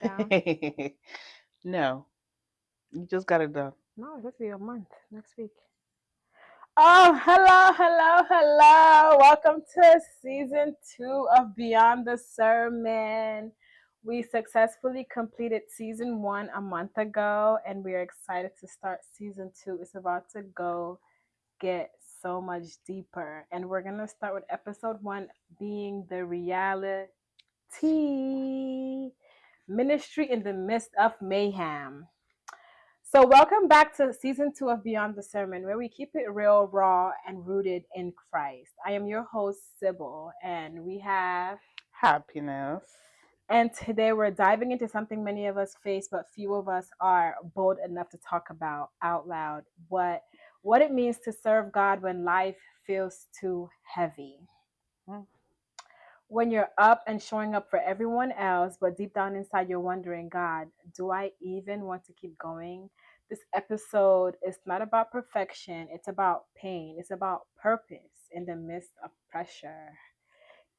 down. No, you just got it done. No, it's going to be a month next week. Oh, hello, hello, hello. Welcome to season 2 of Beyond the Sermon. We successfully completed season 1 a month ago, and we are excited to start season 2. It's about to go get so much deeper. And we're going to start with episode 1 being the reality ministry in the midst of mayhem. So, welcome back to season 2 of Beyond the Sermon, where we keep it real, raw, and rooted in Christ. I am your host, Sybil, and we have. Happiness. And today we're diving into something many of us face, but few of us are bold enough to talk about out loud what it means to serve God when life feels too heavy. Mm. When you're up and showing up for everyone else, but deep down inside you're wondering, God, do I even want to keep going? This episode is not about perfection, it's about pain, it's about purpose in the midst of pressure.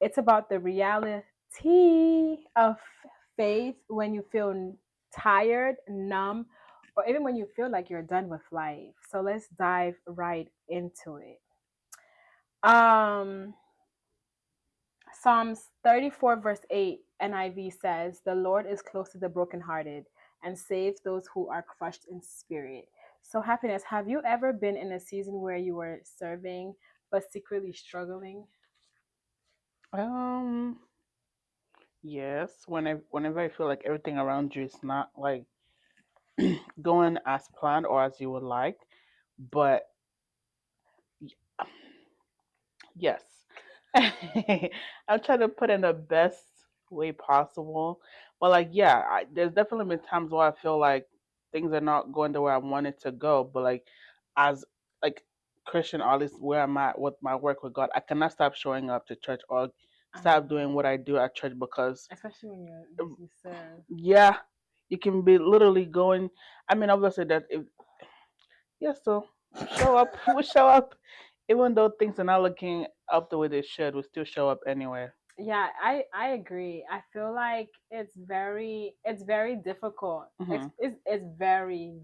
It's about the reality of faith when you feel tired, numb, or even when you feel like you're done with life. So let's dive right into it. Um Psalms 34, verse 8, NIV says, "The Lord is close to the brokenhearted and saves those who are crushed in spirit." So, happiness, have you ever been in a season where you were serving but secretly struggling? Um, yes. Whenever I feel like everything around you is not like going as planned or as you would like, but yes, I'm trying to put in the best way possible. But like, yeah, there's definitely been times where I feel like things are not going the way I want it to go. But like, as like Christian, or at least where I'm at with my work with God, I cannot stop showing up to church or stop Uh, doing what I do at church because, Especially when you serve. yeah, you can be literally going. I mean, obviously that if yeah, so show up, we show up, even though things are not looking up the way they should, we still show up anyway. Yeah, I agree. I feel like it's very difficult. Hmm. It's very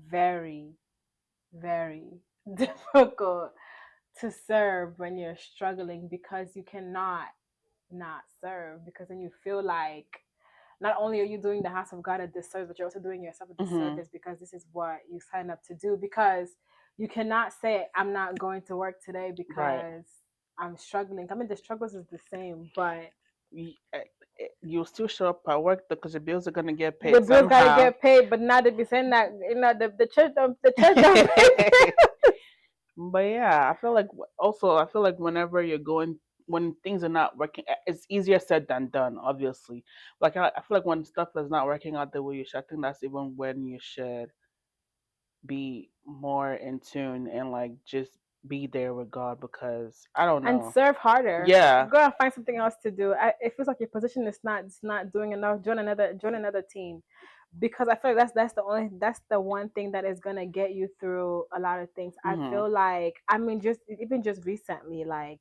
difficult to serve when you're struggling because you cannot not serve because then you feel like not only are you doing the house of God a disservice, but you're also doing yourself a Hmm. disservice because this is what you signed up to do. Because you cannot say, I'm not going to work today Right. because I'm struggling. I mean, the struggles is the same, but You'll still show up at work because the bills are gonna get the paid bills got to somehow. get paid. But now they be saying that, the church don't pay. But yeah, I feel like whenever you're going when things are not working, it's easier said than done. Obviously, like I feel like when stuff is not working out the way you should, I think that's even when you should be more in tune and like just be there with God because I don't And know. serve harder. Yeah. Go and find something else to do. It feels like your position is not it's not doing enough. Join another team, because I feel like that's the one thing that is gonna get you through a lot of things. I Hmm. feel like I mean just recently, like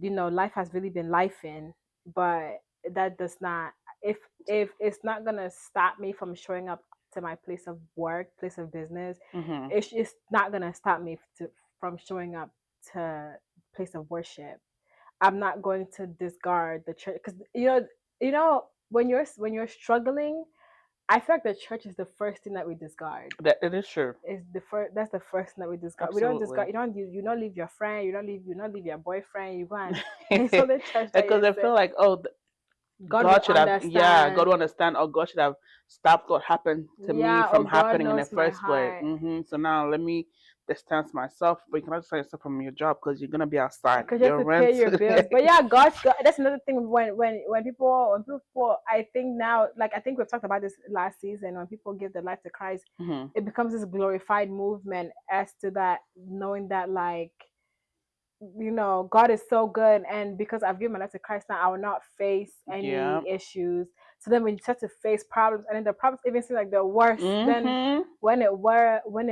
life has really been life in, but that does not if it's not gonna stop me from showing up to my place of work, place of business, Hmm. it's not gonna stop me from showing up to place of worship. I'm not going to discard the church because when you're struggling, I feel like the church is the first thing that we discard. That it is true. Is the first That's the first thing that we discard. We don't discard. Absolutely. You don't leave your friend. You don't leave your boyfriend. You go and it's on the church that Because you I said feel like, oh, God will God should have, yeah, God understand. will understand, or God should have stopped what happened to me Yeah, oh from God happening in the knows my first place. heart. So now let me distance myself, but you cannot distance yourself from your job because you're gonna be outside. Because you have Your to pay rent. your bills. But yeah, God, that's another thing when people I think now, like I think we've talked about this last season, when people give their life to Christ, Hmm. it becomes this glorified movement as to that, knowing that like God is so good, and because I've given my life to Christ now, I will not face Yeah. any issues. So then when you start to face problems, and then the problems even seem like they're worse than Hmm. when it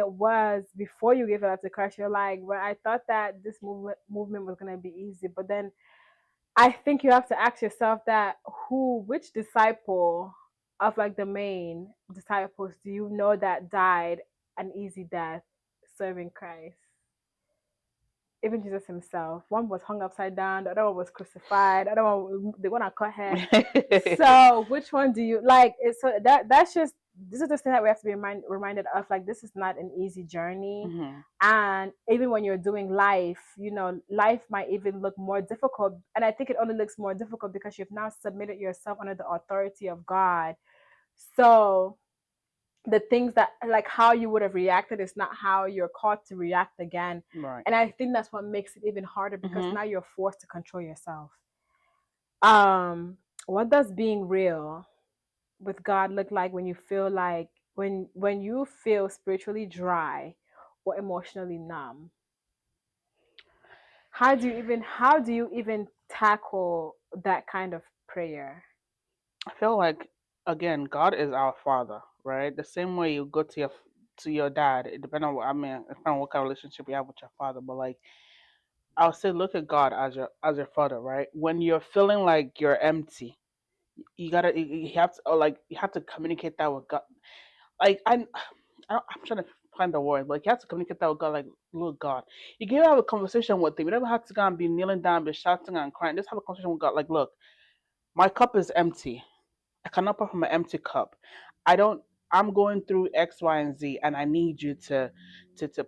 was before you gave your life to Christ. You're like, well, I thought that this movement was gonna be easy, but then I think you have to ask yourself that which disciple of like the main disciples do you know that died an easy death serving Christ? Even Jesus himself. One was hung upside down, the other one was crucified, the other one they want to cut head. So which one do you like? It's so that's just this is the thing that we have to be reminded of. Like this is not an easy journey, Mm-hmm. and even when you're doing life, life might even look more difficult. And I think it only looks more difficult because you've now submitted yourself under the authority of God. So the things that like how you would have reacted is not how you're called to react again. Right. And I think that's what makes it even harder because Mm-hmm. now you're forced to control yourself. um what does being real with God look like when you feel like when you feel spiritually dry or emotionally numb? How do you even tackle that kind of prayer? I feel like, again, God is our Father, right? The same way you go to your dad, it depends on what, I mean, it depends on what kind of relationship you have with your father, but like I'll say, look at God as your father, right? When you're feeling like you're empty, you have to, or like you have to communicate that with God. Like I'm trying to find the word. Like you have to communicate that with God. Like, look, God, you can have a conversation with Him. You never have to go and be kneeling down, be shouting and crying. Just have a conversation with God. Like, look, my cup is empty. I cannot pour from an empty cup. I don't. I'm going through X, Y, and Z, and I need you to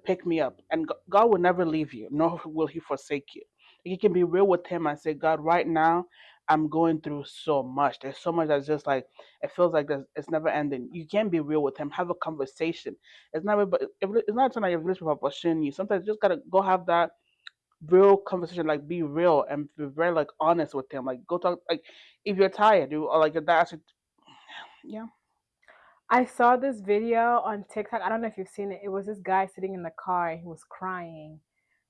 pick me up. And God will never leave you, nor will He forsake you. You can be real with Him and say, God, right now I'm going through so much. There's so much that's just like it feels like it's never ending. You can be real with Him. Have a conversation. It's not about. It's not something like your relationship about pushing you. Sometimes you just gotta go have that real conversation, like be real and be very like honest with him. Like go talk, like if you're tired, you or like your dad should, yeah. I saw this video on TikTok. I don't know if you've seen it. It was this guy sitting in the car and he was crying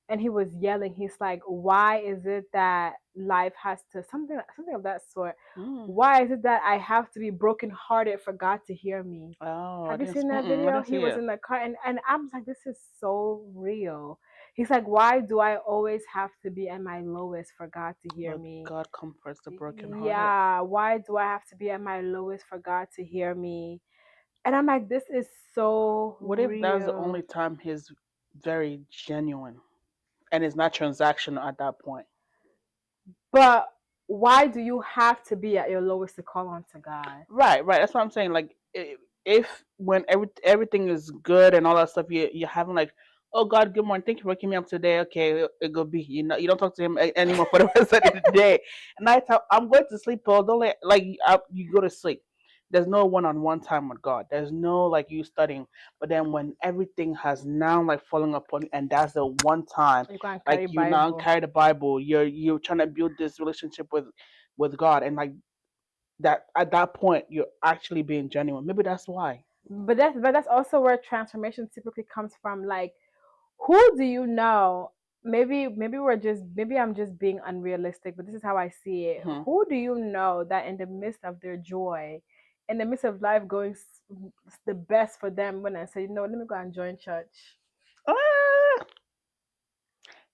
and he was yelling. He's like, "Why is it that life has to something of that sort? Mm. Why is it that I have to be brokenhearted for God to hear me?" Oh, Have you seen that I video? didn't He see was it. in the car and I'm like, this is so real. He's like, "Why do I always have to be at my lowest for God to hear But me?" God comforts the brokenhearted. Yeah, why do I have to be at my lowest for God to hear me? And I'm like, this is so What if that's the real. only time he's very genuine and it's not transactional at that point? But why do you have to be at your lowest to call on to God? Right, right. That's what I'm saying. Like, if when everything is good and all that stuff, you're having like, oh God, good morning, thank you for waking me up today. Okay, it go be. You don't talk to him anymore for the rest of the day. Night time, I'm going to sleep. Paul, don't let like you go to sleep. There's no one-on-one time with God. There's no like you studying. But then when everything has now like falling upon you, and that's the one time, You can like carry you now Bible. carry the Bible. You're trying to build this relationship with God, and like that at that point you're actually being genuine. Maybe that's why. But that's also where transformation typically comes from. Like, who do you know? Maybe I'm just being unrealistic, but this is how I see it. Hmm. Who do you know that in the midst of their joy, in the midst of life going the best for them, when I say, let me go and join church? Ah,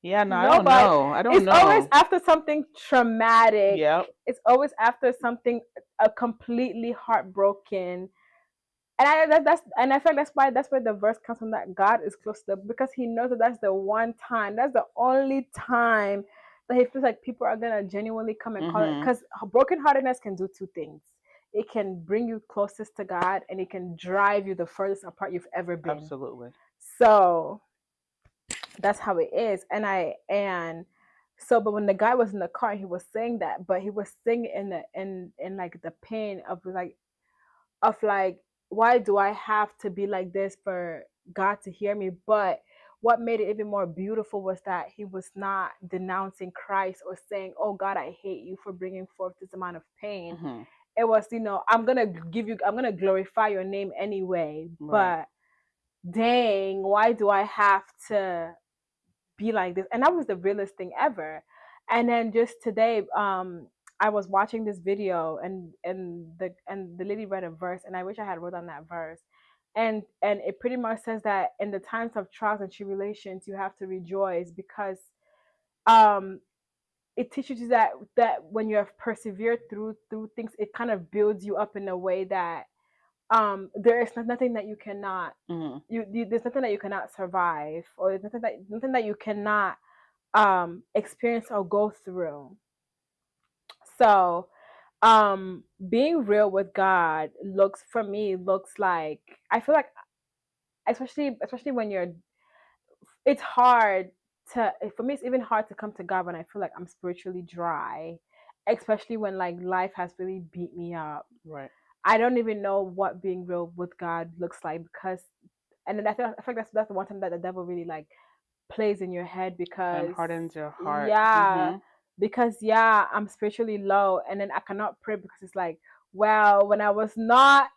yeah, no, I don't Nobody. know. I don't It's always know. after something traumatic. Yeah. It's always after something a completely heartbroken. And I feel like that's where the verse comes from, that God is close to them, because He knows that that's the one time, that's the only time that He feels like people are gonna genuinely come and call it. Hmm. Because brokenheartedness can do two things. It can bring you closest to God, and it can drive you the furthest apart you've ever been. Absolutely. So that's how it is. But when the guy was in the car, he was saying that, but he was saying in like the pain of like, why do I have to be like this for God to hear me? But what made it even more beautiful was that he was not denouncing Christ or saying, "Oh God, I hate you for bringing forth this amount of pain." Hmm. It was, I'm gonna glorify your name anyway. Right. But dang, why do I have to be like this? And that was the realest thing ever. And then just today, I was watching this video, and the lady read a verse, and I wish I had wrote on that verse. And it pretty much says that in the times of trials and tribulations you have to rejoice, because um it teaches you that when you have persevered through things, it kind of builds you up in a way that there is nothing that you cannot there's nothing that you cannot survive, or there's nothing that you cannot experience or go through. So being real with God looks, for me, looks like, I feel like, especially when you're, it's hard to, for me, it's even hard to come to God when I feel like I'm spiritually dry, especially when like life has really beat me up. Right. I don't even know what being real with God looks like, because, and then I feel like that's the one time that the devil really like plays in your head, And because hardens your heart. yeah, because yeah, I'm spiritually low, and then I cannot pray because it's like, well, when I was not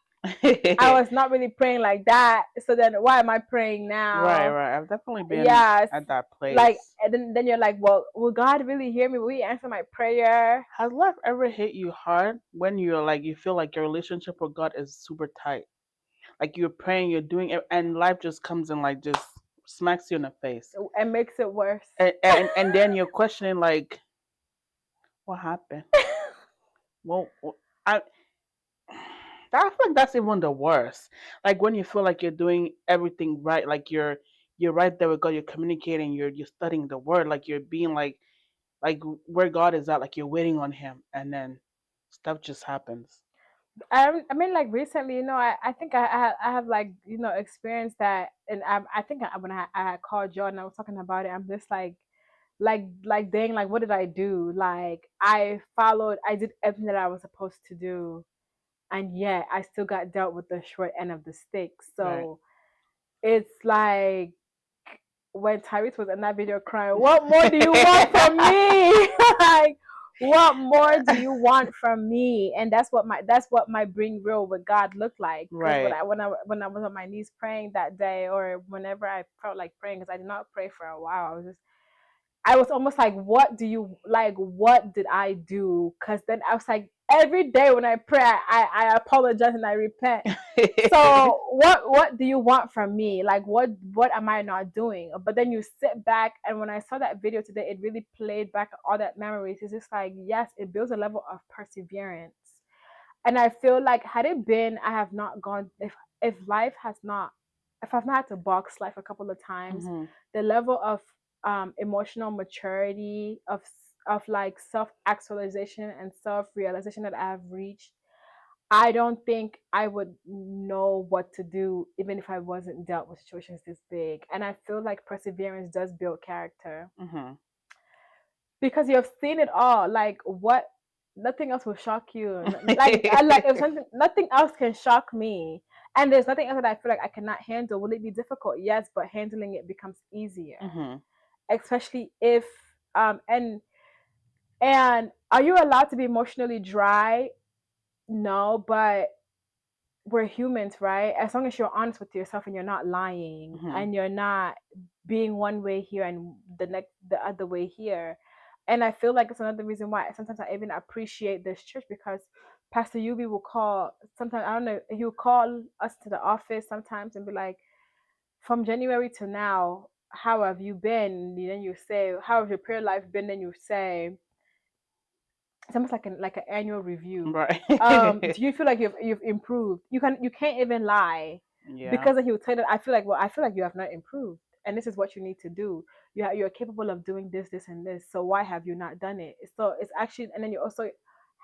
really praying like that, so then why am I praying Right, now? right. I've definitely been Yes, at that like, place. and then you're like, well, will God really hear me? Will He answer my prayer? Has life ever hit you hard when you're like you feel like your relationship with God is super tight? Like you're praying, you're doing it, and life just comes and like just smacks you in the face, And makes it worse. and then you're questioning like, what happened? Well, I I feel like that's even the worst. Like when you feel like you're doing everything right, like you're right there with God, you're communicating, you're studying the word, like you're being like where God is at, like you're waiting on Him, and then stuff just happens. I mean, like recently, I think I have like, experienced that, and I think when I had called Jordan, I was talking about it. I'm just like dang, like what did I do? Like I did everything that I was supposed to do, and yet I still got dealt with the short end of the stick. Right. So it's like when Tyrese was in that video crying, "What more do you want from me?" Like, what more do you want from me? And that's what my bring real with God looked like. Because Right. when I was on my knees praying that day, or whenever I felt like praying, because I did not pray for a while, I was almost like, what do you like? What did I do? Because then I was like, every day when I pray, I apologize and I repent. So what do you want from me? Like what am I not doing? But then you sit back, and when I saw that video today, it really played back all that memories. It's just like, yes, it builds a level of perseverance. And I feel like, had it been, I have not gone, if life has not, if I've not had to box life a couple of times, hmm the level of emotional maturity, of like self actualization and self realization that I have reached, I don't think I would know what to do even if I wasn't dealt with situations this big. And I feel like perseverance does build character, hmm because you have seen it all. Like, what? Nothing else will shock you. Like, I like, if something, nothing else can shock me, and there's nothing else that I feel like I cannot handle. Will it be difficult? Yes, but handling it becomes easier, hmm especially if and are you allowed to be emotionally dry? No, but we're humans, right? As long as you're honest with yourself and you're not lying hmm and you're not being one way here and the other way here. And I feel like it's another reason why sometimes I even appreciate this church, because Pastor Yubi will call sometimes, I don't know, he'll call us to the office sometimes and be like, from January to now, how have you been? And then you say, how have your prayer life been? Then you say, it's almost like an annual review. Right. Do you feel like you've improved? You can't even lie, Yeah. because then he would tell you that, I feel like you have not improved, and this is what you need to do. You're capable of doing this and this, so why have you not done it? So it's actually, and then you also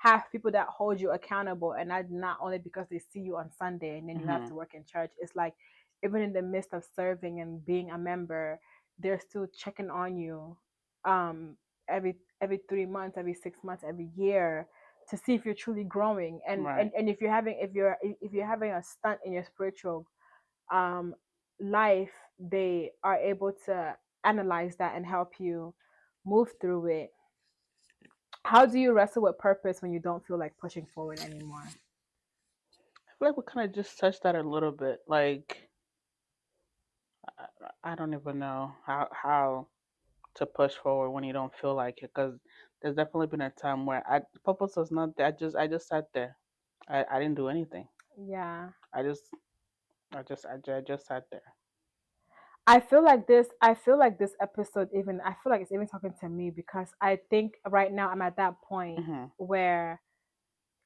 have people that hold you accountable, and not only because they see you on Sunday and then you have hmm to work in church. It's like, even in the midst of serving and being a member, they're still checking on you, um every 3 months, every 6 months, every year, to see if you're truly growing, and Right. and if you're having a stunt in your spiritual um life, they are able to analyze that and help you move through it. How do you wrestle with purpose when you don't feel like pushing forward anymore? I feel like we kind of just touched that a little bit. Like I don't even know how to push forward when you don't feel like it, because there's definitely been a time where purpose was not there. I just sat there. I didn't do anything. Yeah, I just I just sat there. I feel like this episode even I feel like it's even talking to me because I think right now I'm at that point Mhm. where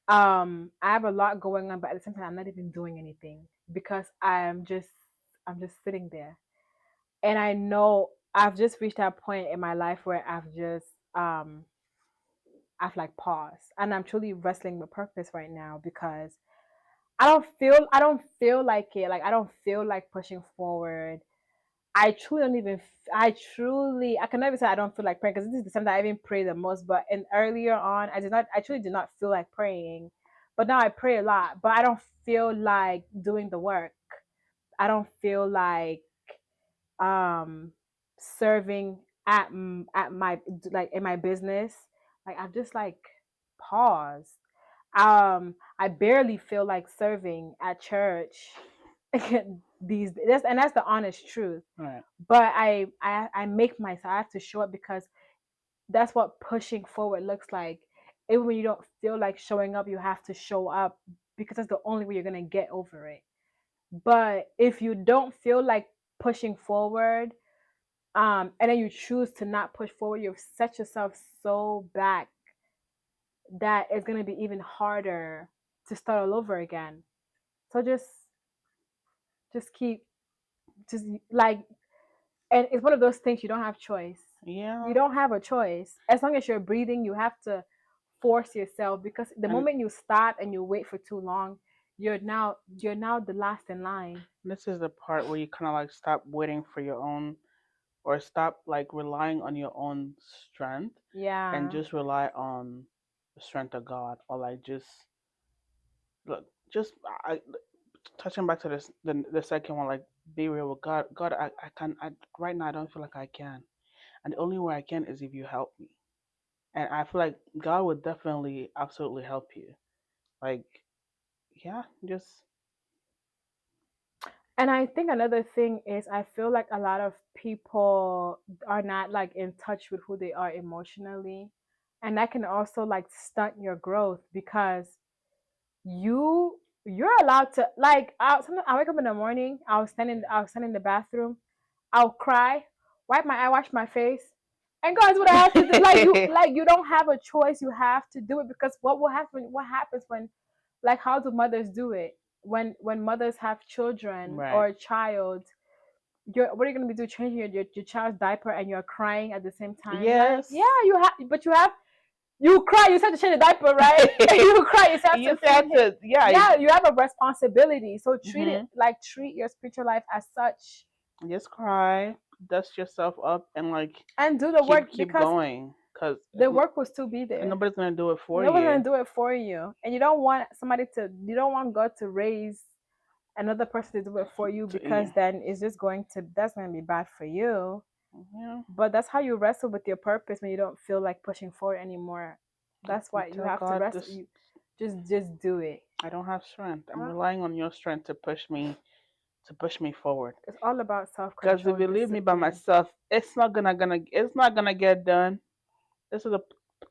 I have a lot going on, but at the same time I'm not even doing anything because I'm just sitting there. And I know I've just reached that point in my life where um I've like paused and I'm truly wrestling with purpose right now because I don't feel like it. Like I don't feel like pushing forward. I truly don't even. I truly. I can never say I don't feel like praying because this is the time that I even pray the most. But in earlier on, I did not. I truly did not feel like praying. But now I pray a lot. But I don't feel like doing the work. I don't feel like um serving at my like in my business. Like I've just like paused. I barely feel like serving at church that's the honest truth. Right. But I make myself I have to show up because that's what pushing forward looks like. Even when you don't feel like showing up, you have to show up because that's the only way you're gonna get over it. But if you don't feel like pushing forward, and then you choose to not push forward, you've set yourself so back that it's gonna be even harder to start all over again. So just keep just like and it's one of those things you don't have choice. You Yeah. don't have a choice. As long as you're breathing, you have to force yourself because the And moment you stop and you wait for too long, you're now the last in line. this is the part where you kind of like stop waiting for your own, or stop like relying on your own strength, and Yeah. just rely on the strength of God, or like just look, just I touching back to this the second one, like be real with God. God, I can I right now I don't feel like I can, and the only way I can is if you help me, and I feel like God would definitely absolutely help you. Like yeah, just And I think another thing is I feel like a lot of people are not like in touch with who they are emotionally. And that can also like stunt your growth because you're allowed to like sometimes I wake up in the morning, I'll stand in the bathroom, I'll cry, wipe my eye, wash my face, and guys, what I have to do, like you don't have a choice, you have to do it because what will happen? What happens when, like, how do mothers do it? When mothers have children right. or a child, you're what are you gonna be do? Changing your child's diaper and you're crying at the same time? Like, yeah, Yes. you have, but you cry, you have to change the diaper, right? You cry, you have You to just have feed him. to, yeah. Yeah, you have a responsibility. So Hmm. treat your spiritual life as such Just cry, dust yourself up, and like and do the work keep because going, cause the work will still be there. nobody's gonna do it for Nobody's gonna you. do it for you. And you don't want God to raise another person to do it for you because Yeah. then it's just going to that's gonna be bad for you. Yeah. But that's how you wrestle with your purpose when you don't feel like pushing forward anymore. That's You why you tell have to God wrestle. this. You just do it. I don't have strength. I'm Uh, relying on your strength to push me forward. It's all about self Because if control, you leave me by discipline. myself, it's not gonna get done. This is a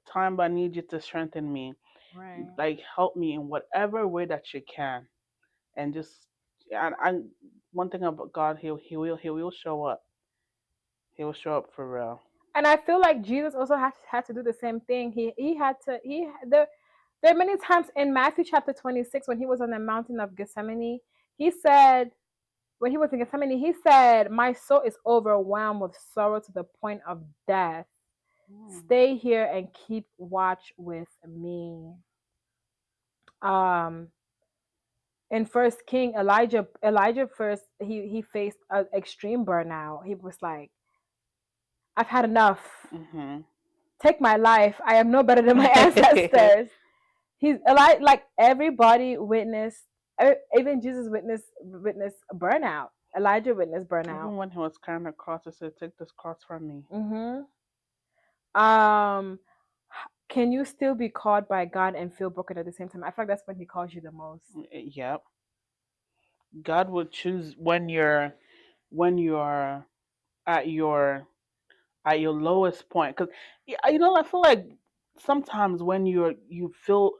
time I need you to strengthen me. Right. Like help me in whatever way that you can, and just and one thing about God, he will show up. He will show up for real. And I feel like Jesus also had to do the same thing. He had to he there are many times in Matthew chapter 26 when he was on the mountain of Gethsemane, he said when he was in Gethsemane, he said, "My soul is overwhelmed with sorrow to the point of death. Mm. Stay here and keep watch with me." Um, in First King, Elijah first he faced an extreme burnout. He was like, "I've had enough. Mhm. Take my life. I am no better than my ancestors." He's like everybody witnessed, even Jesus witnessed burnout. Elijah witnessed burnout. Even when he was carrying the cross, he said, "Take this cross from me." Hmm. Um, can you still be called by God and feel broken at the same time? I feel like that's when He calls you the most. Yep. God will choose when you're at your at your lowest point. Because I feel like sometimes when you feel,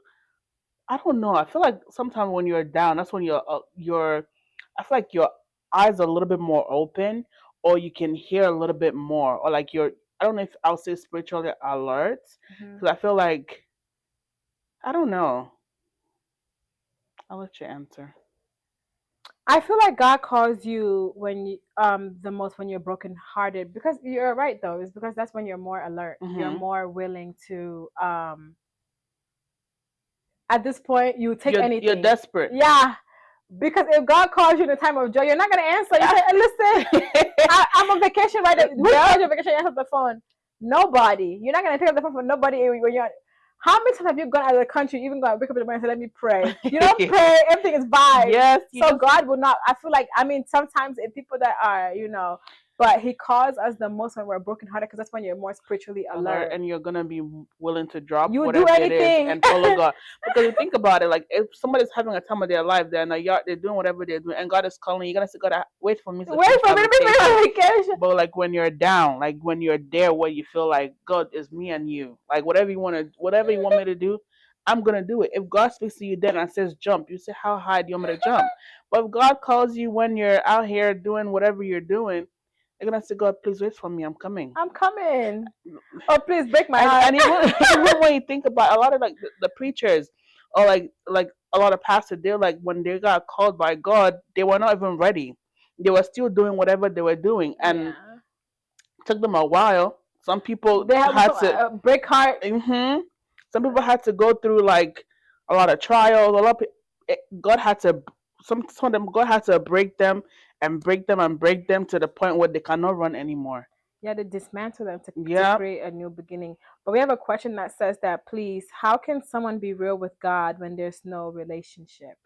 I don't know. I feel like sometimes when you're down, that's when I feel like your eyes are a little bit more open, or you can hear a little bit more, or like you're, I don't know if I'll say spiritually alert, Hmm. because I feel like, I don't know. I'll let you answer. I feel like God calls you when you the most when you're brokenhearted, because you're right though. It's because that's when you're more alert. You're Hmm. more willing to at this point you take You're anything. desperate. Yeah. Because if God calls you in a time of joy, you're not gonna answer. You say, "Hey, listen, I'm on vacation right now." Who Yeah. calls you on vacation? You answer the phone. Nobody. You're not gonna pick up the phone for nobody when you're. How many times have you gone out of the country, even gone wake up in the morning and say, "Let me pray"? You don't pray. Everything is vibes. Yes, you So just God will not. I feel like, I mean, sometimes if people that are, but He calls us the most when we're brokenhearted, because that's when you're more spiritually alert, alert. and you're gonna be willing to drop You do whatever it is anything. and follow God. Because you think about it, like if somebody's having a time of their life, they're in a yard, they're doing whatever they're doing, and God is calling you, you're gonna say, God, wait for me to Wait finish for my me to be vacation. on vacation. But like when you're down, like when you're there where you feel like God is me and you, like whatever you want me to do, I'm gonna do it. If God speaks to you then and says jump, you say, how high do you want me to jump? But if God calls you when you're out here doing whatever you're doing, you're gonna say, God, please wait for me, I'm coming. I'm coming. Oh, please break my and heart. and even even when you think about a lot of like the preachers, or like a lot of pastors, they're like when they got called by God, they were not even ready. They were still doing whatever they were doing, and Yeah. it took them a while. Some people They have had some to. break heart. Some people had to go through like a lot of trials. A lot of God had to, some of them, God had to break them and break them and break them to the point where they cannot run anymore. Yeah, to dismantle them to Yeah. create a new beginning. But we have a question that says that, please, how can someone be real with God when there's no relationship?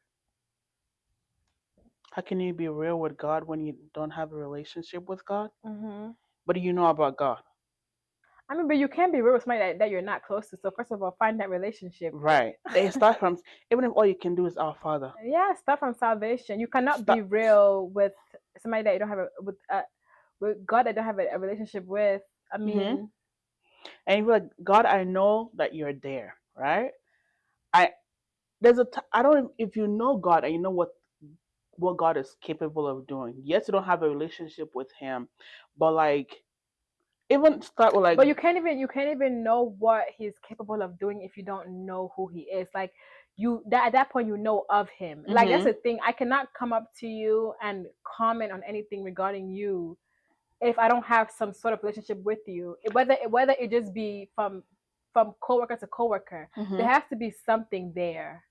How can you be real with God when you don't have a relationship with God? Hmm. What do you know about God? I mean, but you can't be real with somebody that you're not close to. So first of all, find that relationship. Right. They start from, even if all you can do is our Father. Yeah, start from salvation. You cannot be Start. real with somebody that you don't have with God that you don't have a relationship with. I Mm-hmm. mean, And you're like, God, I know that you're there, right? I there's I don't, if you know God and you know what God is capable of doing. Yes, you don't have a relationship with Him, but like even start with like. but you can't even know what He's capable of doing if you don't know who He is. Like at that point you know of Him. Like that's Mm-hmm. the thing. I cannot come up to you and comment on anything regarding you if I don't have some sort of relationship with you. Whether it just be from coworker to coworker, there Mm-hmm. has to be something there.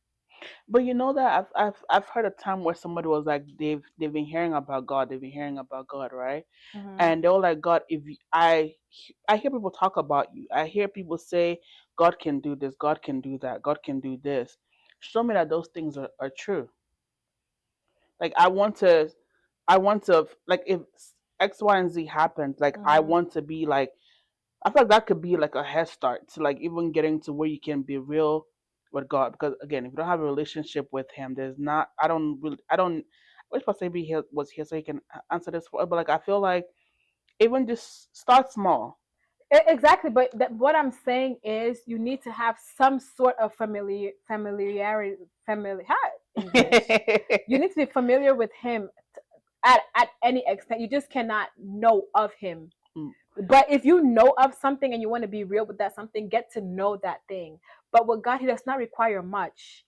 But you know that I've heard a time where somebody was like they've been hearing about God, they've been hearing about God, right? Hmm. And they were like, God, if I hear people talk about you, I hear people say God can do this, God can do that, God can do this. Show me that those things are true. Like I want to like if X, Y, and Z happens, like I Hmm. want to be like, I feel like that could be like a head start to like even getting to where you can be real with God. Because again, if you don't have a relationship with Him, there's not. I don't. I wish Pastor B here was here so he can answer this for. But like, I feel like even just start small. Exactly, but what I'm saying is you need to have some sort of familiarity, English. You need to be familiar with Him at any extent. You just cannot know of Him. Mm. But if you know of something and you want to be real with that something, get to know that thing. But with God, He does not require much.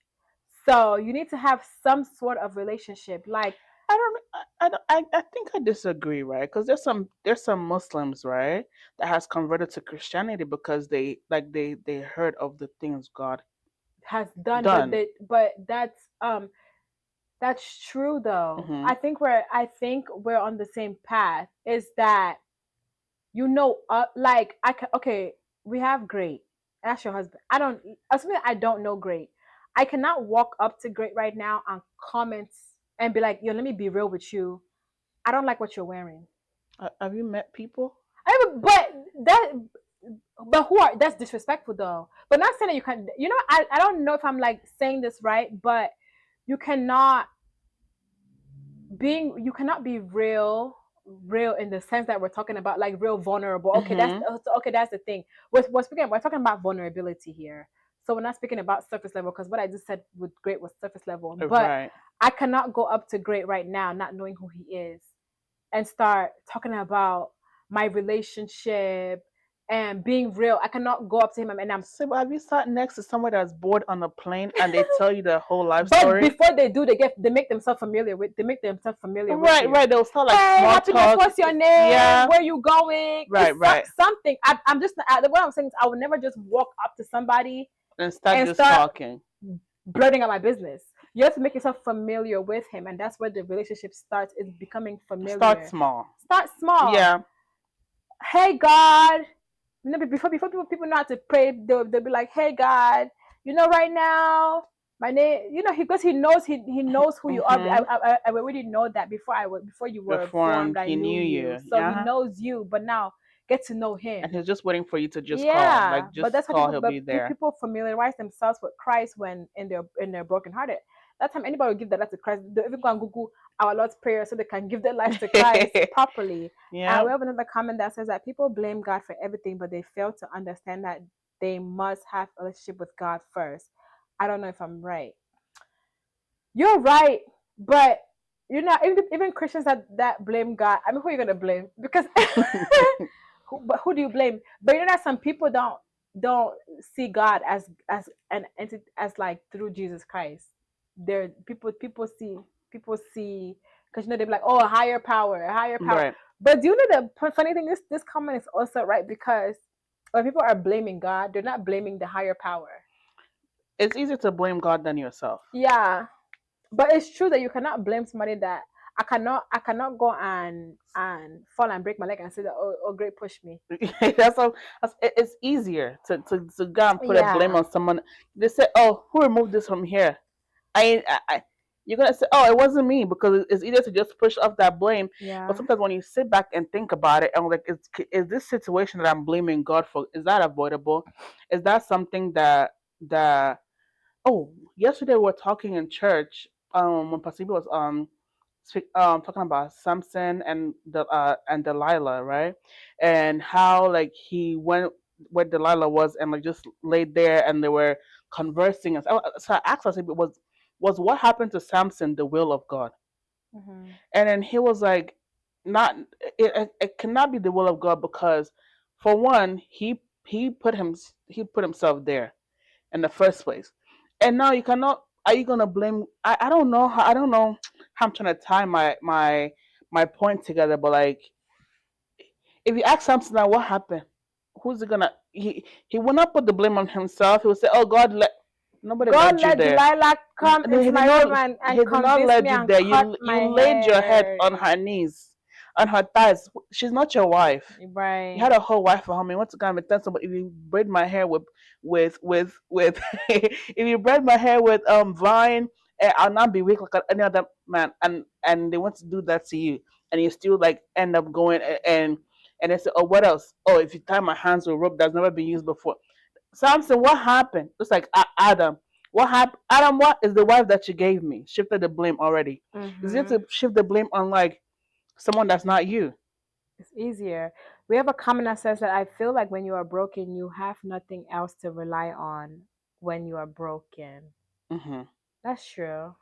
So you need to have some sort of relationship. Like, I don't. I think I disagree, right? Because there's some Muslims, right, that has converted to Christianity because they heard of the things God has done, but done. that's true though. Hmm. I think we're on the same path. Is that like okay, we have Great. That's your husband. I don't assuming I don't know Great. I cannot walk up to Great right now and comment and be like, yo, let me be real with you. I don't like what you're wearing. Have you met people? I mean, but who are that's disrespectful though. But not saying that you can, I don't know if I'm like saying this right, but you cannot you cannot be real in the sense that we're talking about, like real vulnerable. Okay, Hmm. that's the thing. We're talking about vulnerability here. So we're not speaking about surface level, because what I just said with Great was surface level. But Right. I cannot go up to Great right now not knowing who he is and start talking about my relationship and being real. I cannot go up to him and I'm. So, but have you sat next to someone that's bored on a plane and they tell you the whole life But story? before they do, they make themselves familiar with Right, you. right. They'll start like Hey, small happiness, talk. what's your name? Yeah. Where you going? Right, It's right. something. I'm just what I'm saying is I would never just walk up to somebody And start and just start talking. blurting out my business. You have to make yourself familiar with him, and that's where the relationship starts. Is becoming familiar. Start small. Start small. Yeah. Hey God, you know, before people know how to pray, they'll be like, hey God, you know, right now my name, you know, because he knows who you are. I already know that before you were formed, Reformed. I He knew knew you, you. so he Yeah. knows you. But now get to know And him. he's just waiting for you to just call. Yeah, Like but just that's how call, he'll be but there. people familiarize themselves with Christ when in their brokenhearted. That time anybody will give their life to Christ, they'll even go and Google our Lord's Prayer so they can give their lives to Christ properly. Yeah. We have another comment that says that people blame God for everything, but they fail to understand that they must have a relationship with God first. I don't know if I'm right. You're right, but you know, even Christians that blame God. I mean, who are you gonna blame? Because but who do you blame? But you know that some people don't see God as an entity, as like through Jesus Christ. There people see, because you know they're like, oh, a higher power, a higher power. Right. But do you know the funny thing is this comment is also right, because when people are blaming God, they're not blaming the higher power. It's easier to blame God than yourself. Yeah, but it's true that you cannot blame somebody that I cannot go and fall and break my leg and say that, oh great, push me. It's easier to go and put a blame Yeah. on someone. They say, "Oh, who removed this from here?" You're gonna say, "Oh, it wasn't me," because it's easier to just push off that blame. Yeah. But sometimes when you sit back and think about it, and like, is this situation that I'm blaming God for, is that avoidable? Is that something that oh, yesterday we were talking in church. When Pasibi was talking about Samson and Delilah, right? And how like he went where Delilah was and like just laid there and they were conversing. And so I asked us if it was what happened to Samson the will of God, Mm-hmm. and then he was like, not it cannot be the will of God because, for one, he put himself there in the first place. And now you cannot. Are you gonna blame? I don't know how. I don't know how I'm trying to tie my point together. But like, if you ask Samson now, what happened? Who's it gonna? He will not put the blame on himself. He will say, "Oh, God let nobody God led you let there." Delilah come No, he into did my room not. and He did not convince lead me you and there. cut You my laid your head hair. on her knees, on her thighs. She's not your wife. You Right. had a whole wife for home. What's kind of intense? But if you braid my hair with if you braid my hair with Vine, I'll not be weak like any other man. And they want to do that to you, and you still like end up going and they say, oh, what else? Oh, if you tie my hands with rope that's never been used before. Samson, what happened? It's like Adam. What happened? Adam, what is the wife that you gave me? Shifted the blame already. Is it Mm-hmm. to shift the blame on like someone that's not you? It's easier. We have a comment that says that I feel like when you are broken, you have nothing else to rely on when you are broken. Mm-hmm. That's true.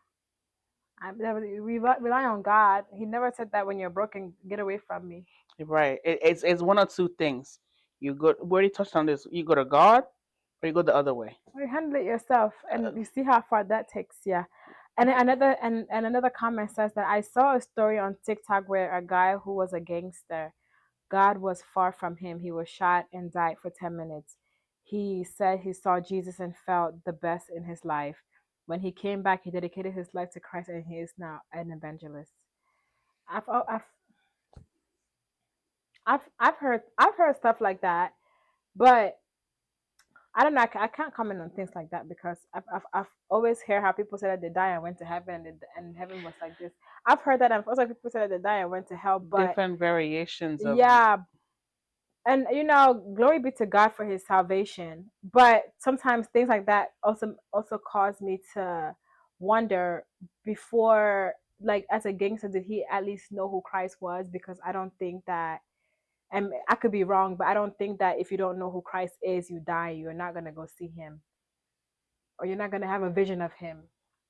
We rely on God. He never said that when you're broken, get away from me. Right. It's one or two things. You go. We already touched on this. You go to God, or you go the other way. You handle it yourself, and you see how far that takes you. And another comment says that I saw a story on TikTok where a guy who was a gangster, God was far from him. He was shot and died for 10 minutes. He said he saw Jesus and felt the best in his life. When he came back, he dedicated his life to Christ, and he is now an evangelist. I've I've I've heard stuff like that, but I don't know. I can't comment on things like that because I've always heard how people say that they die and went to heaven, and heaven was like this. I've heard that, and also people say that they die and went to hell. But Different variations of. yeah, and you know, glory be to God for His salvation. But sometimes things like that also cause me to wonder, before, like, as a gangster, did he at least know who Christ was? Because I don't think that, and I could be wrong, but I don't think that if you don't know who Christ is, you die, you're not gonna go see him, or you're not gonna have a vision of him.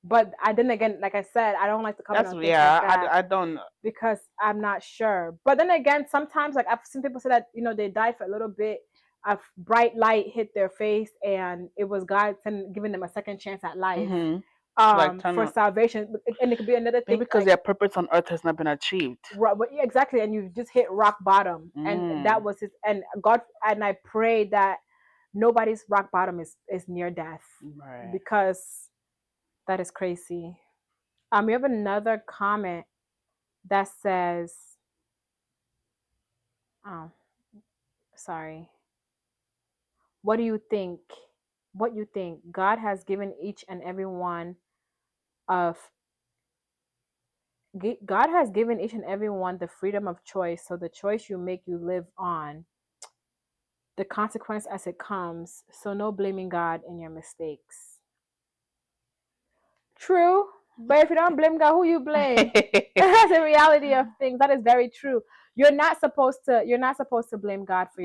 But then again, like I said, I don't like to comment That's on things like that I don't. because I'm not sure. But then again, sometimes like I've seen people say that they died for a little bit, a bright light hit their face, and it was God giving them a second chance at life, Like turn for on. salvation. And it could be another Maybe thing because like their purpose on earth has not been achieved. yeah, exactly, and you just hit rock bottom, and that was his. And God, and I pray that nobody's rock bottom is near death, Right. because that is crazy. We have another comment that says, oh, sorry. What do you think? What you think? God has given each and every one of God has given each and every one the freedom of choice. So the choice you make, you live on. The consequence as it comes. So no blaming God in your mistakes. True. But if you don't blame God, who you blame? That's the reality of things. That is very true. You're not supposed to blame God for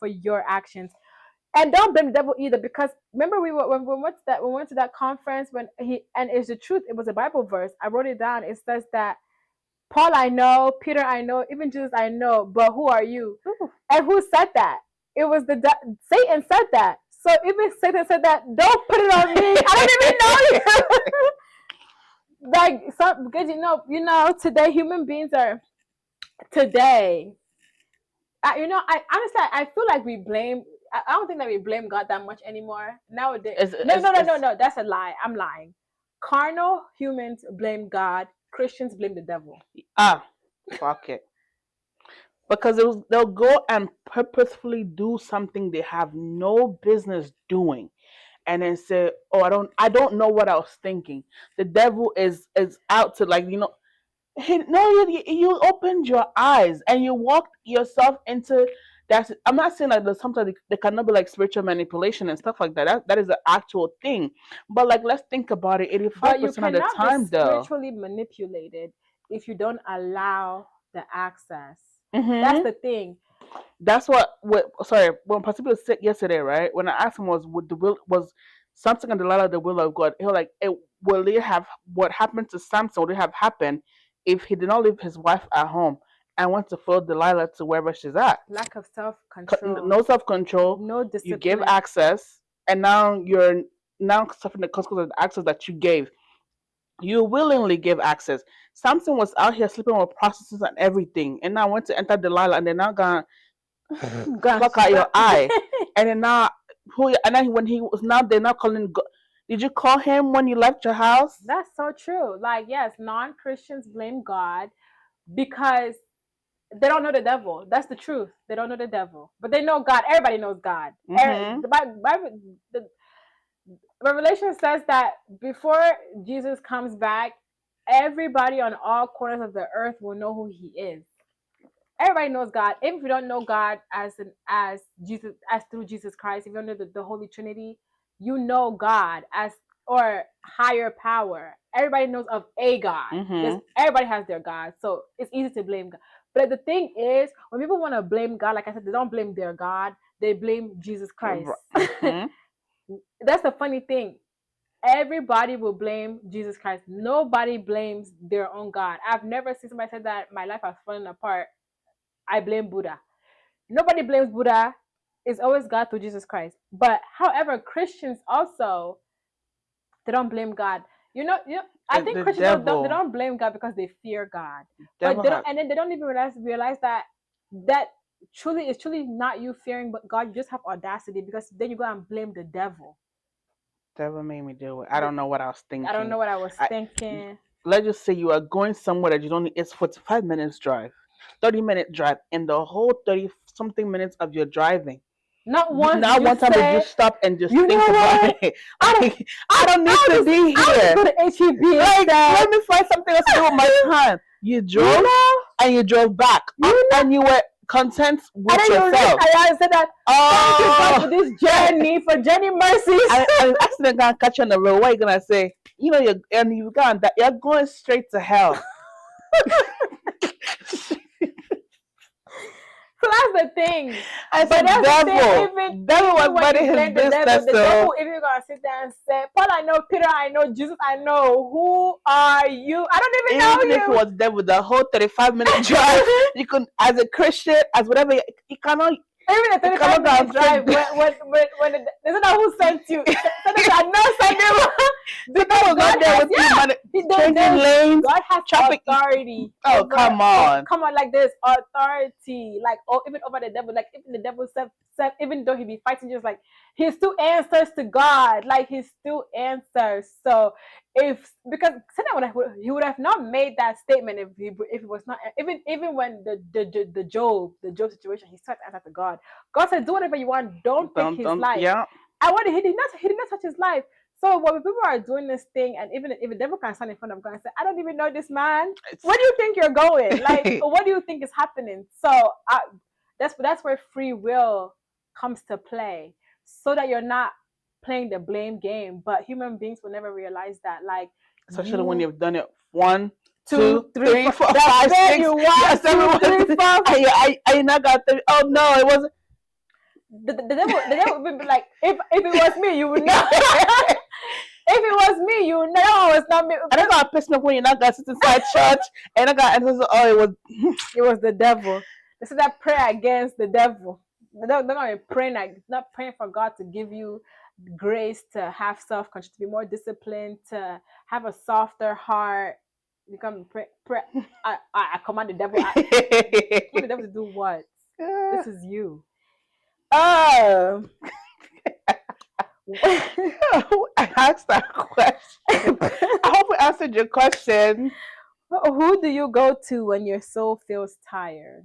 your actions. And don't blame the devil either, because remember when we went to that conference, and it's the truth, it was a Bible verse. I wrote it down. It says that Paul I know, Peter I know, even Jesus I know, but who are you? And who said that? It was Satan said that. So even Satan said that, don't put it on me. I don't even know you. Because today human beings are today. I honestly I feel like we blame. I don't think that we blame God that much anymore nowadays. No. That's a lie. I'm lying. Carnal humans blame God. Christians blame the devil. Fuck it. Because they'll go and purposefully do something they have no business doing, and then say, "Oh, I don't know what I was thinking." The devil is out to, like, no, you opened your eyes and you walked yourself into that. I'm not saying that there's sometimes there cannot be like spiritual manipulation and stuff like that. That is the actual thing. But like, let's think about it. But you 85% of the cannot be time, though. spiritually manipulated if you don't allow the access. Mm-hmm. That's the thing. That's sorry, when Pastor Bill said yesterday, right? When I asked him was something on the line of the will of God, he was like, will it have what happened to Samson, would it have happened if he did not leave his wife at home and went to follow Delilah to wherever she's at? Lack of self-control. No self-control. No discipline. You gave access, and now you're suffering the consequences of the access that you gave. You willingly gave access. Samson was out here sleeping with prostitutes and everything, and now went to enter Delilah, and they're now gonna pluck out your eye. And then now when he was now, they're not calling God. Did you call him when you left your house? That's so true. Like, yes, non-Christians blame God because they don't know the devil. That's the truth. They don't know the devil, but they know God. Everybody knows God. Mm-hmm. The Revelation says that before Jesus comes back, everybody on all corners of the earth will know who He is. Everybody knows God. Even if you don't know God as through Jesus Christ, if you don't know the Holy Trinity, you know God or higher power. Everybody knows of a God. Mm-hmm. Everybody has their God, so it's easy to blame God. But the thing is, when people want to blame God, like I said, they don't blame their God. They blame Jesus Christ. Mm-hmm. That's the funny thing. Everybody will blame Jesus Christ. Nobody blames their own God. I've never seen somebody say that my life has fallen apart, I blame Buddha. Nobody blames Buddha. It's always God through Jesus Christ. But however, Christians also, they don't blame God. I think Christians don't blame God because they fear God. But and then they don't even realize that truly is truly not you fearing but God. You just have audacity, because then you go and blame the devil. Devil made me do it. I don't know what I was thinking. I don't know what I was thinking. Let's just say you are going somewhere that you don't need. It's 45 minutes drive. 30-minute drive, and the whole 30-something minutes of your driving. Not one time did you stop and just think about it. I don't need to be here. Go to HEB. Let me find something else to do with my time. You drove and you drove back, and you were content with yourself. I said that. Thank you God for this journey, for journey mercies. An accident gonna catch you on the road. What are you gonna say? You're going straight to hell. So that's the thing. I But said, that's the thing. devil. Devil was Even when minding you his blame the business. devil even gonna sit there and say, Paul, I know, Peter, I know, Jesus, I know. Who are you? I don't even Even if it know was devil, the whole 35-minute drive, you can, as a Christian, as whatever, you cannot. Even a You cannot 35-minute go and drive, when they don't know who sent you. Send it to no send them. Because God has, changing lanes, God has traffic. authority. Oh, come on. Come on, like there's authority. Like, oh, even over the devil. Like, even the devil said, even though he be fighting, just like, he still answers to God. Like, he still answers. So, because Satan he would have not made that statement if it was not, even when the Job situation, he started to answer to God. God said, do whatever you want, don't take his life. Yeah. And what he did not touch his life. So when people are doing this thing, and even if the devil can stand in front of God and say, I don't even know this man, where do you think you're going? Like, what do you think is happening? So that's where free will comes to play, so that you're not playing the blame game. But human beings will never realize that. Like, especially when you've done it 1, 2, 3, 4, 5, 6. Yes, 1, 2, 3, 4. I not got 3. Oh no, it wasn't. The devil would be like, if it was me, you would know. If it was me, you know it's not me. And I got pissed off when you're not gonna sit inside church, and I got it was the devil. They said that prayer against the devil. They're not praying, not praying for God to give you grace to have self-control, to be more disciplined, to have a softer heart. You come pray. I command the devil. Command the devil to do what? This is you. I asked that question. I hope we answered your question. Who do you go to when your soul feels tired?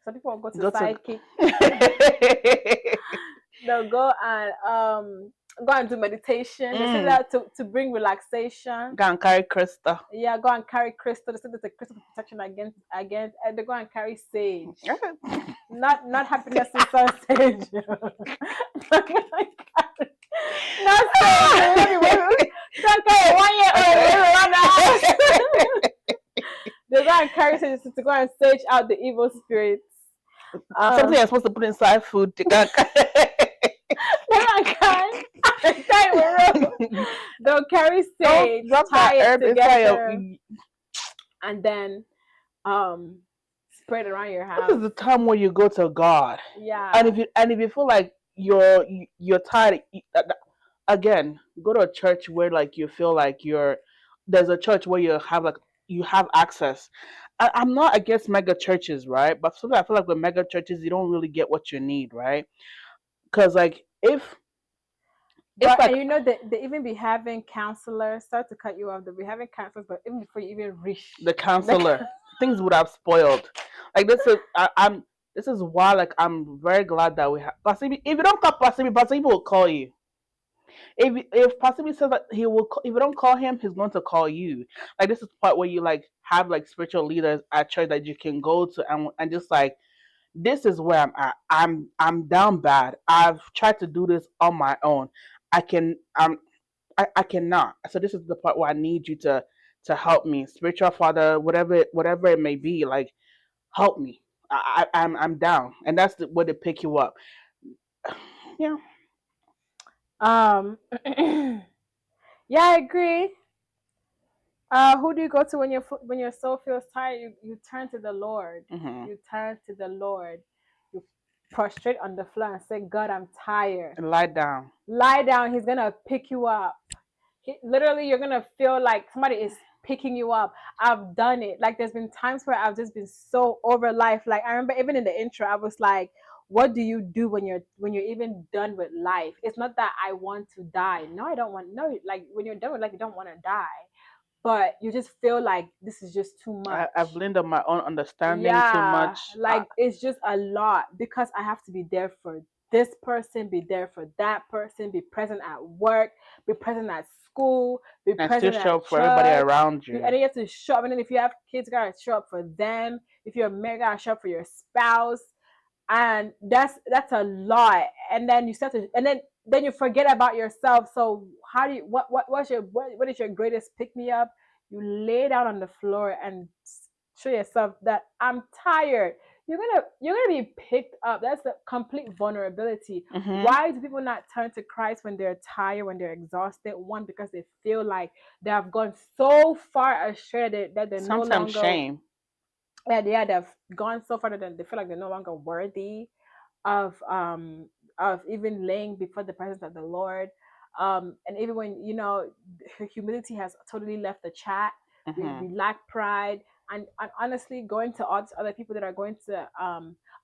Some people go to psychic. They'll go and do meditation. They say that to bring relaxation. Go and carry crystal. Yeah, go and carry crystal. They say there's a crystal protection against. And they go and carry sage. not happiness in sun sage. Not sage. Don't carry 1 year old around the house. They go and carry sage to go and sage out the evil spirits. Something you're supposed to put inside food. They'll carry sage, tie it together, and then spread around your house. This is the time where you go to God. Yeah. And if you feel like you're tired, again, go to a church where like you feel like there's a church where you have access. I'm not against mega churches, right? But sometimes I feel like with mega churches, you don't really get what you need, right? Because like and you know they even be having counselors. Sorry to cut you off. They'll be having counselors, but even before you even reach the counselor, things would have spoiled. Like this is why like I'm very glad that we have Pasibi. If you don't call Pasibi will call you. If Pasibi says that he will, if you don't call him, he's going to call you. Like this is the part where you like have like spiritual leaders at church that you can go to and just like, this is where I'm at. I'm down bad. I've tried to do this on my own. I cannot. So this is the part where I need you to help me, spiritual father, whatever it may be. Like, help me. I'm down, and that's where they pick you up. Yeah. Yeah, I agree. Who do you go to when your soul feels tired? You turn to the Lord. Mm-hmm. You turn to the Lord. You prostrate on the floor and say, God, I'm tired. And lie down. Lie down. He's gonna pick you up. Literally, you're gonna feel like somebody is picking you up. I've done it. Like there's been times where I've just been so over life. Like I remember even in the intro, I was like, what do you do when you're even done with life? It's not that I want to die. No, I don't want. No, like when you're done with life, you don't want to die, but you just feel like this is just too much. I've leaned on my own understanding too much. Like it's just a lot because I have to be there for this person, be there for that person, be present at work, be present at school, be and present still show at up for everybody around you. And then you have to show up. And then if you have kids, you gotta show up for them. If you're married, you gotta show up for your spouse. And that's a lot. And then you start to, and then you forget about yourself. So how do you what is your greatest pick me up? You lay down on the floor and show yourself that I'm tired. you're gonna be picked up. That's the complete vulnerability. Mhm. Why do people not turn to Christ when they're tired, when they're exhausted? One, because they feel like they have gone so far astray that they're no Sometimes longer, shame. yeah, they've gone so far that they feel like they're no longer worthy of even laying before the presence of the Lord. And even when humility has totally left the chat, we Mhm. lack pride, and honestly, going to all these other people that are going to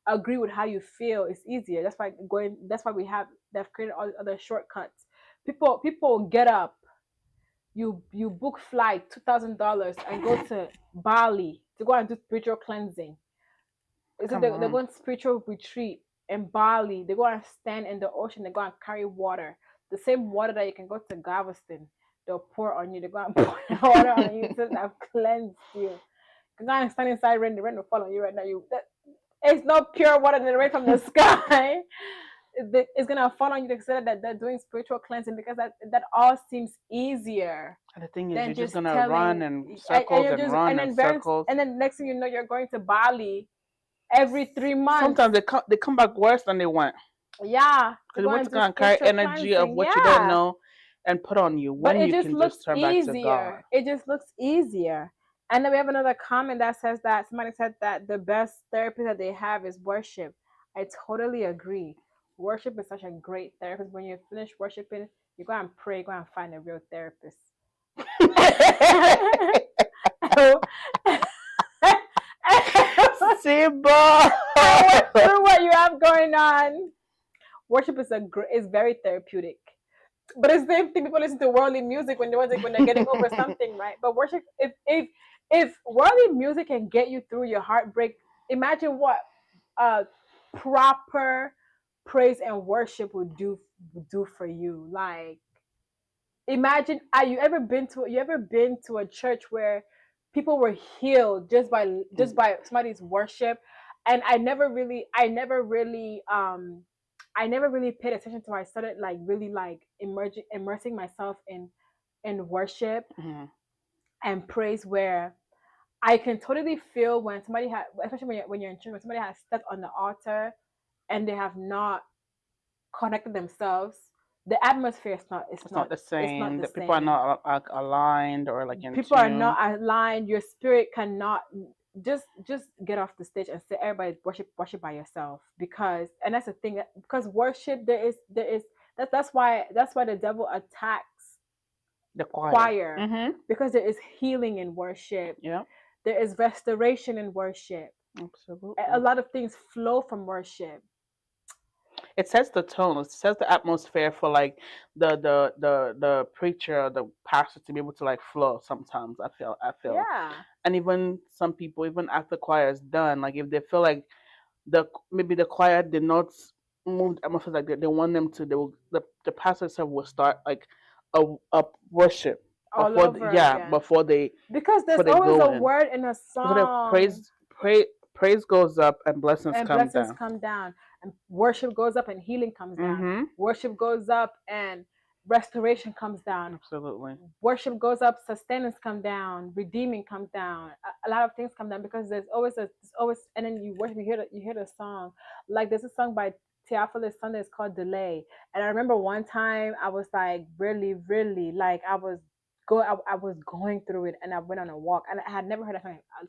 agree with how you feel is easier. That's why going. That's why they've created all these other shortcuts. People get up. You book flight $2,000 and go to Bali to go and do spiritual cleansing. Is it Come they're on. going spiritual retreat in Bali? They go and stand in the ocean. They go and carry water, the same water that you can go to Galveston. They'll pour on you. They go and pour the water on you so that cleansed you. You can go and stand inside rain. The rain will fall on you right now. It's not pure water that rain from the sky. It's gonna fall on you to consider that they're doing spiritual cleansing because that all seems easier And the thing is, than you're just just gonna run telling. in And circles you're and just run in circles. and then next thing you know, you're going to Bali every 3 months. Sometimes they come back worse than they went Yeah, to because they go want and to do go and carry spiritual energy of cleansing. what you don't Yeah, know and put on you but when it you just can looks just turn back to God. easier. It just looks easier. And then we have another comment that says that somebody said that the best therapy that they have is worship. I totally agree. Worship is such a great therapist. When you finish worshiping, you go and pray, go and find a real therapist. Simba. I went through what you have going on. Worship is very therapeutic. But it's the same thing. People listen to worldly music when they're getting over something, right? But worship, if worldly music can get you through your heartbreak, imagine what proper praise and worship would do for you. Like, imagine, are you ever been to a church where people were healed just by somebody's worship? And I never really paid attention to. I started like really like immersing myself in worship Mhm. and praise, where I can totally feel when somebody had, especially when you're in church, when somebody has stepped on the altar and they have not connected themselves. The atmosphere is not it's It's not not the it's not same. the That people are same. not aligned or like in People are not tune. aligned. Your spirit cannot just get off the stage and say everybody worship by yourself. Because, and that's the thing, because worship, there is that's why the devil attacks The choir. choir, Mhm. because there is healing in worship. Yeah. There is restoration in worship. A Absolutely. lot of things flow from worship. It sets the tone. It sets the atmosphere for like the preacher or the pastor to be able to like flow. Sometimes I feel, Yeah. and even some people, even after choir is done, like if they feel like maybe the choir did not move the atmosphere like they want them to, the pastor itself will start like a worship All over yeah, again. before they Because before there's they always go a in. word in a So the song, praise goes up and blessings and come blessings down. come down, and worship goes up and healing comes down. Mm-hmm. Worship goes up and restoration comes down. Absolutely. Worship goes up, sustenance come down, redeeming comes down. A lot of things come down because there's always, and then you worship, you hear the song. Like, there's a song by Theophilus Sunday, it's called Delay. And I remember one time I was like really, really, like, I was going through it, and I went on a walk, and I had never heard a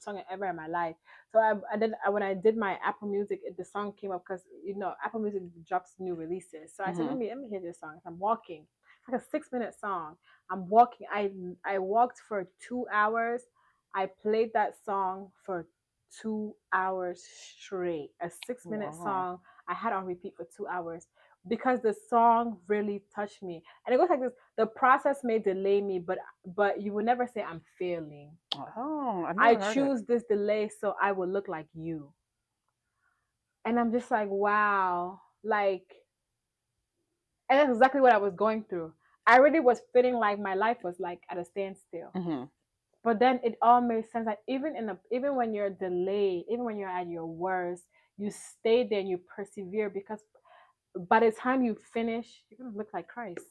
song ever in my life. So when I did my Apple Music, the song came up because Apple Music drops new releases. So I said, Mm-hmm. let me hear this song. So I'm walking. It's like a 6 minute song. I'm walking. I walked for 2 hours. I played that song for 2 hours straight. A 6 minute Wow. song I had on repeat for 2 hours because the song really touched me. And it goes like this: the process may delay me, but you will never say I'm failing. Oh, I I never heard it. choose this delay so I will look like you. And I'm just like, wow, like, and that's exactly what I was going through. I really was feeling like my life was like at a standstill. Mm-hmm. But then it all made sense that even when you're delayed, even when you're at your worst, you stay there and you persevere, because by the time you finish, you're gonna look like Christ.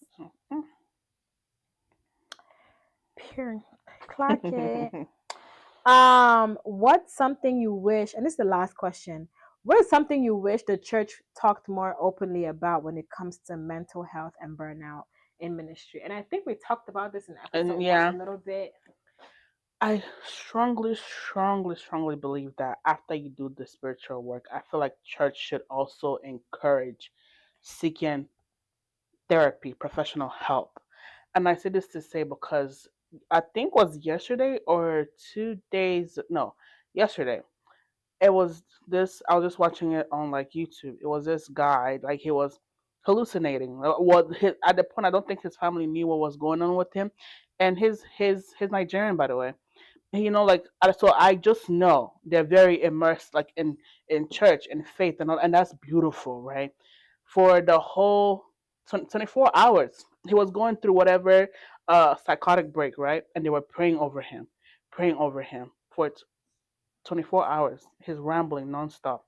Pure, clock it. What's something you wish, and this is the last question. What is something you wish the church talked more openly about when it comes to mental health and burnout in ministry? And I think we talked about this in episode And one a yeah, little bit. I strongly, strongly, strongly believe that after you do the spiritual work, I feel like church should also encourage seeking therapy, professional help. And I say this to say because I think was yesterday or 2 days, no, yesterday. It was this, I was just watching it on like YouTube. It was this guy, like he was hallucinating. At the point I don't think his family knew what was going on with him. And his Nigerian, by the way, like so I just know they're very immersed like in church and faith and all, and that's beautiful, right? For the whole 24 hours he was going through whatever psychotic break, right? And they were praying over him for 24 hours. He's rambling nonstop.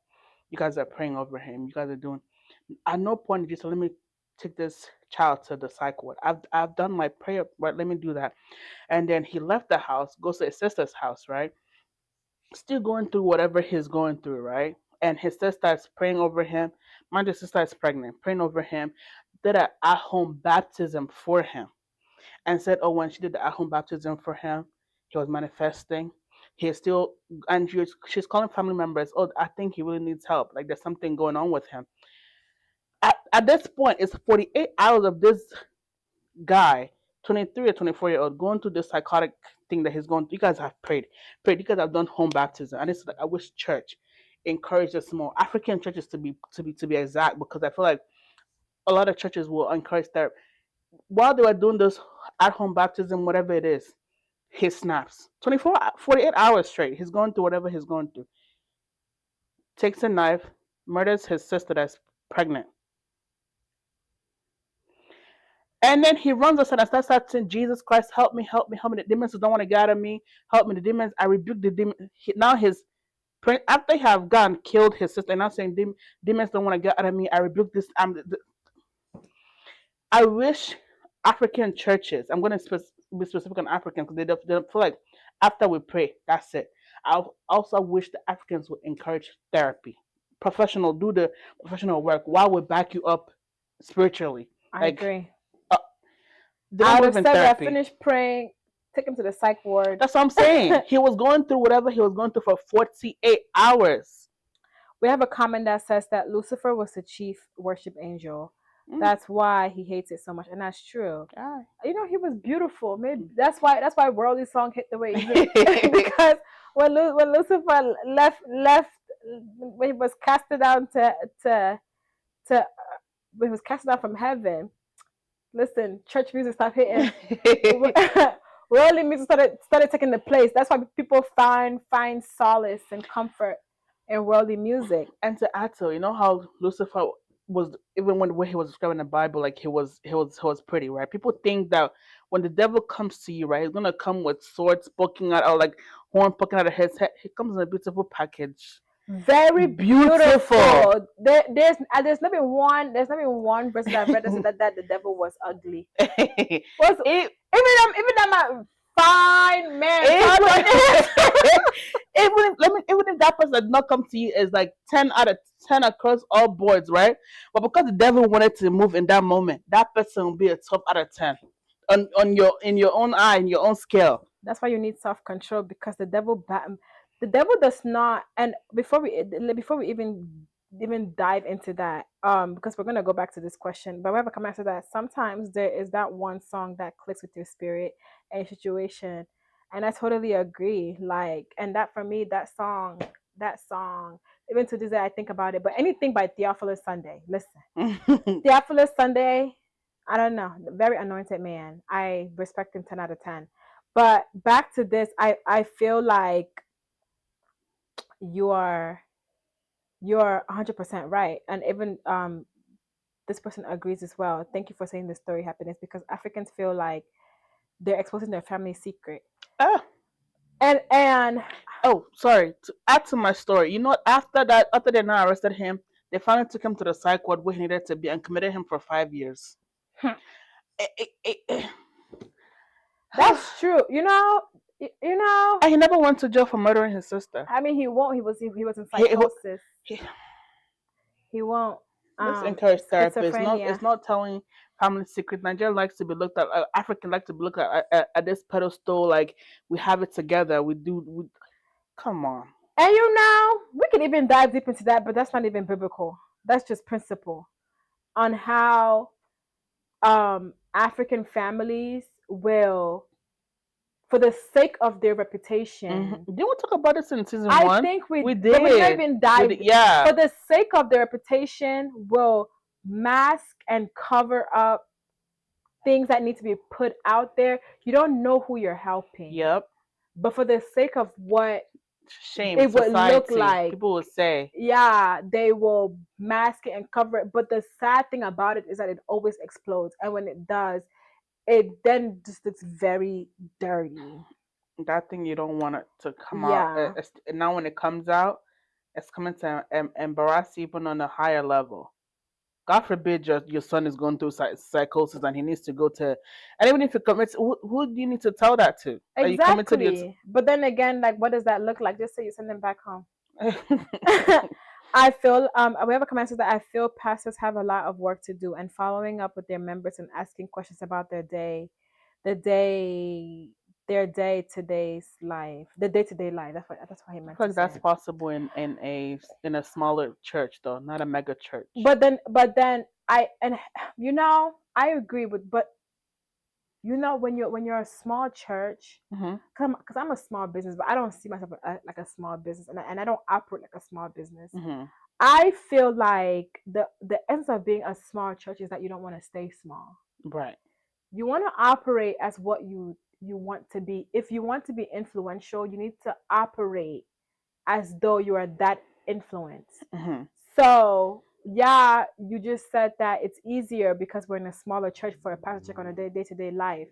You guys are praying over him. You guys are doing. At no point did you say, let me take this child to the psych ward. I've done my prayer, right? Let me do that. And then he left the house, goes to his sister's house, right? Still going through whatever he's going through, right? And his sister is praying over him. My sister is pregnant, praying over him. Did an at-home baptism for him, and said, "Oh, when she did the at-home baptism for him, he was manifesting. He is still, and she's calling family members. Oh, I think he really needs help. Like there's something going on with him." At this point, it's 48 hours of this guy, 23 or 24-year-old, going through this psychotic thing that he's going through. You guys have prayed. You guys have done home baptism, and it's like I wish church encouraged us more. African churches to be exact, because I feel like a lot of churches will encourage that while they were doing this at home baptism, whatever it is, he snaps 24, 48 hours straight. He's going through whatever he's going through. Takes a knife, murders his sister that's pregnant. And then he runs us and starts saying, Jesus Christ, help me, help me, help me. The demons don't want to get at me. Help me, the demons. I rebuke the demon. Now after he have gone, killed his sister, and now saying, demons don't want to get at me. I rebuke this. I wish African churches, I'm going to be specific on African because they don't feel like after we pray, that's it. I also wish the Africans would encourage therapy. Do the professional work while we back you up spiritually. I Like, agree. uh, they don't I would believe have in said that therapy. finished praying, take him to the psych ward. That's what I'm saying. He was going through whatever he was going through for 48 hours. We have a comment that says that Lucifer was the chief worship angel. Mm. That's why he hates it so much, and that's true. Yeah. He was beautiful. Maybe that's why Worldly Song hit the way it hit. Because when Lucifer left when he was casted down to when he was casted down from heaven. Listen, church music started hitting. Worldly music started taking the place. That's why people find solace and comfort in worldly music. And to add to, how Lucifer was, even when he was describing the Bible, like he was pretty, right? People think that when the devil comes to you, right, he's gonna come with swords poking out, or like horn poking out of his head. He comes in a beautiful package. Very beautiful. There's not been one verse that I've read that the devil was ugly. Even that fine man. Even if that person did not come to you as like 10 out of 10 across all boards, right? But because the devil wanted to move in that moment, that person will be a 12 out of 10 on in your own eye, in your own scale. That's why you need self-control, because the devil does not. And before we even dive into that, because we're gonna go back to this question, but we have a comment that sometimes there is that one song that clicks with your spirit and situation, and I totally agree. Like, and that for me, that song, even to this day, I think about it. But anything by Theophilus Sunday, listen, Theophilus Sunday, I don't know, very anointed man. I respect him 10 out of 10. But back to this, I feel like you are 100% right, and even this person agrees as well. Thank you for saying the story, Happiness, because Africans feel like they're exposing their family secret. And oh, sorry, to add to my story, after they now arrested him, they finally took him to the psych ward where he needed to be and committed him for 5 years. That's true. You know, And he never went to jail for murdering his sister. I mean, he won't. He was in He, he, psychosis. he He won't. let's encourage therapy. It's Schizophrenia. not telling family secrets. Nigeria likes to be looked at. African like to be looked at this pedestal. Like we have it together. We do. Come on. And you know, we can even dive deep into that, but that's not even biblical. That's just principle on how African families will, for the sake of their reputation. Didn't we talk about this in season I one? think we We did. But we didn't did. even dive. Yeah. For the sake of their reputation, will mask and cover up things that need to be put out there. You don't know who you're helping. Yep. But for the sake of what shame it would society, look like, people would say, yeah, they will mask it and cover it. But the sad thing about it is that it always explodes, and when it does, it then just looks very dirty. That thing you don't want it to come Yeah. out. Now when it comes out, it's coming to embarrass you even on a higher level. God forbid your son is going through psychosis and he needs to go to, and even if he commits, who do you need to tell that to? Exactly. But then again, like, what does that look like? Just say you send them back home. I feel we have a comment says that I feel pastors have a lot of work to do, and following up with their members and asking questions about their day, their day-to-day life. That's what he meant. I feel like that's possible in a smaller church though, not a mega church. But then I agree with, but you know, when you're a small church, because I'm a small business, but I don't see myself like a small business, and I don't operate like a small business. I feel like the essence of being a small church is that you don't want to stay small. Right. You want to operate as what you want to be. If you want to be influential, you need to operate as though you are that influence. So yeah, you just said that it's easier because we're in a smaller church for a pastor to check on a day-to-day life.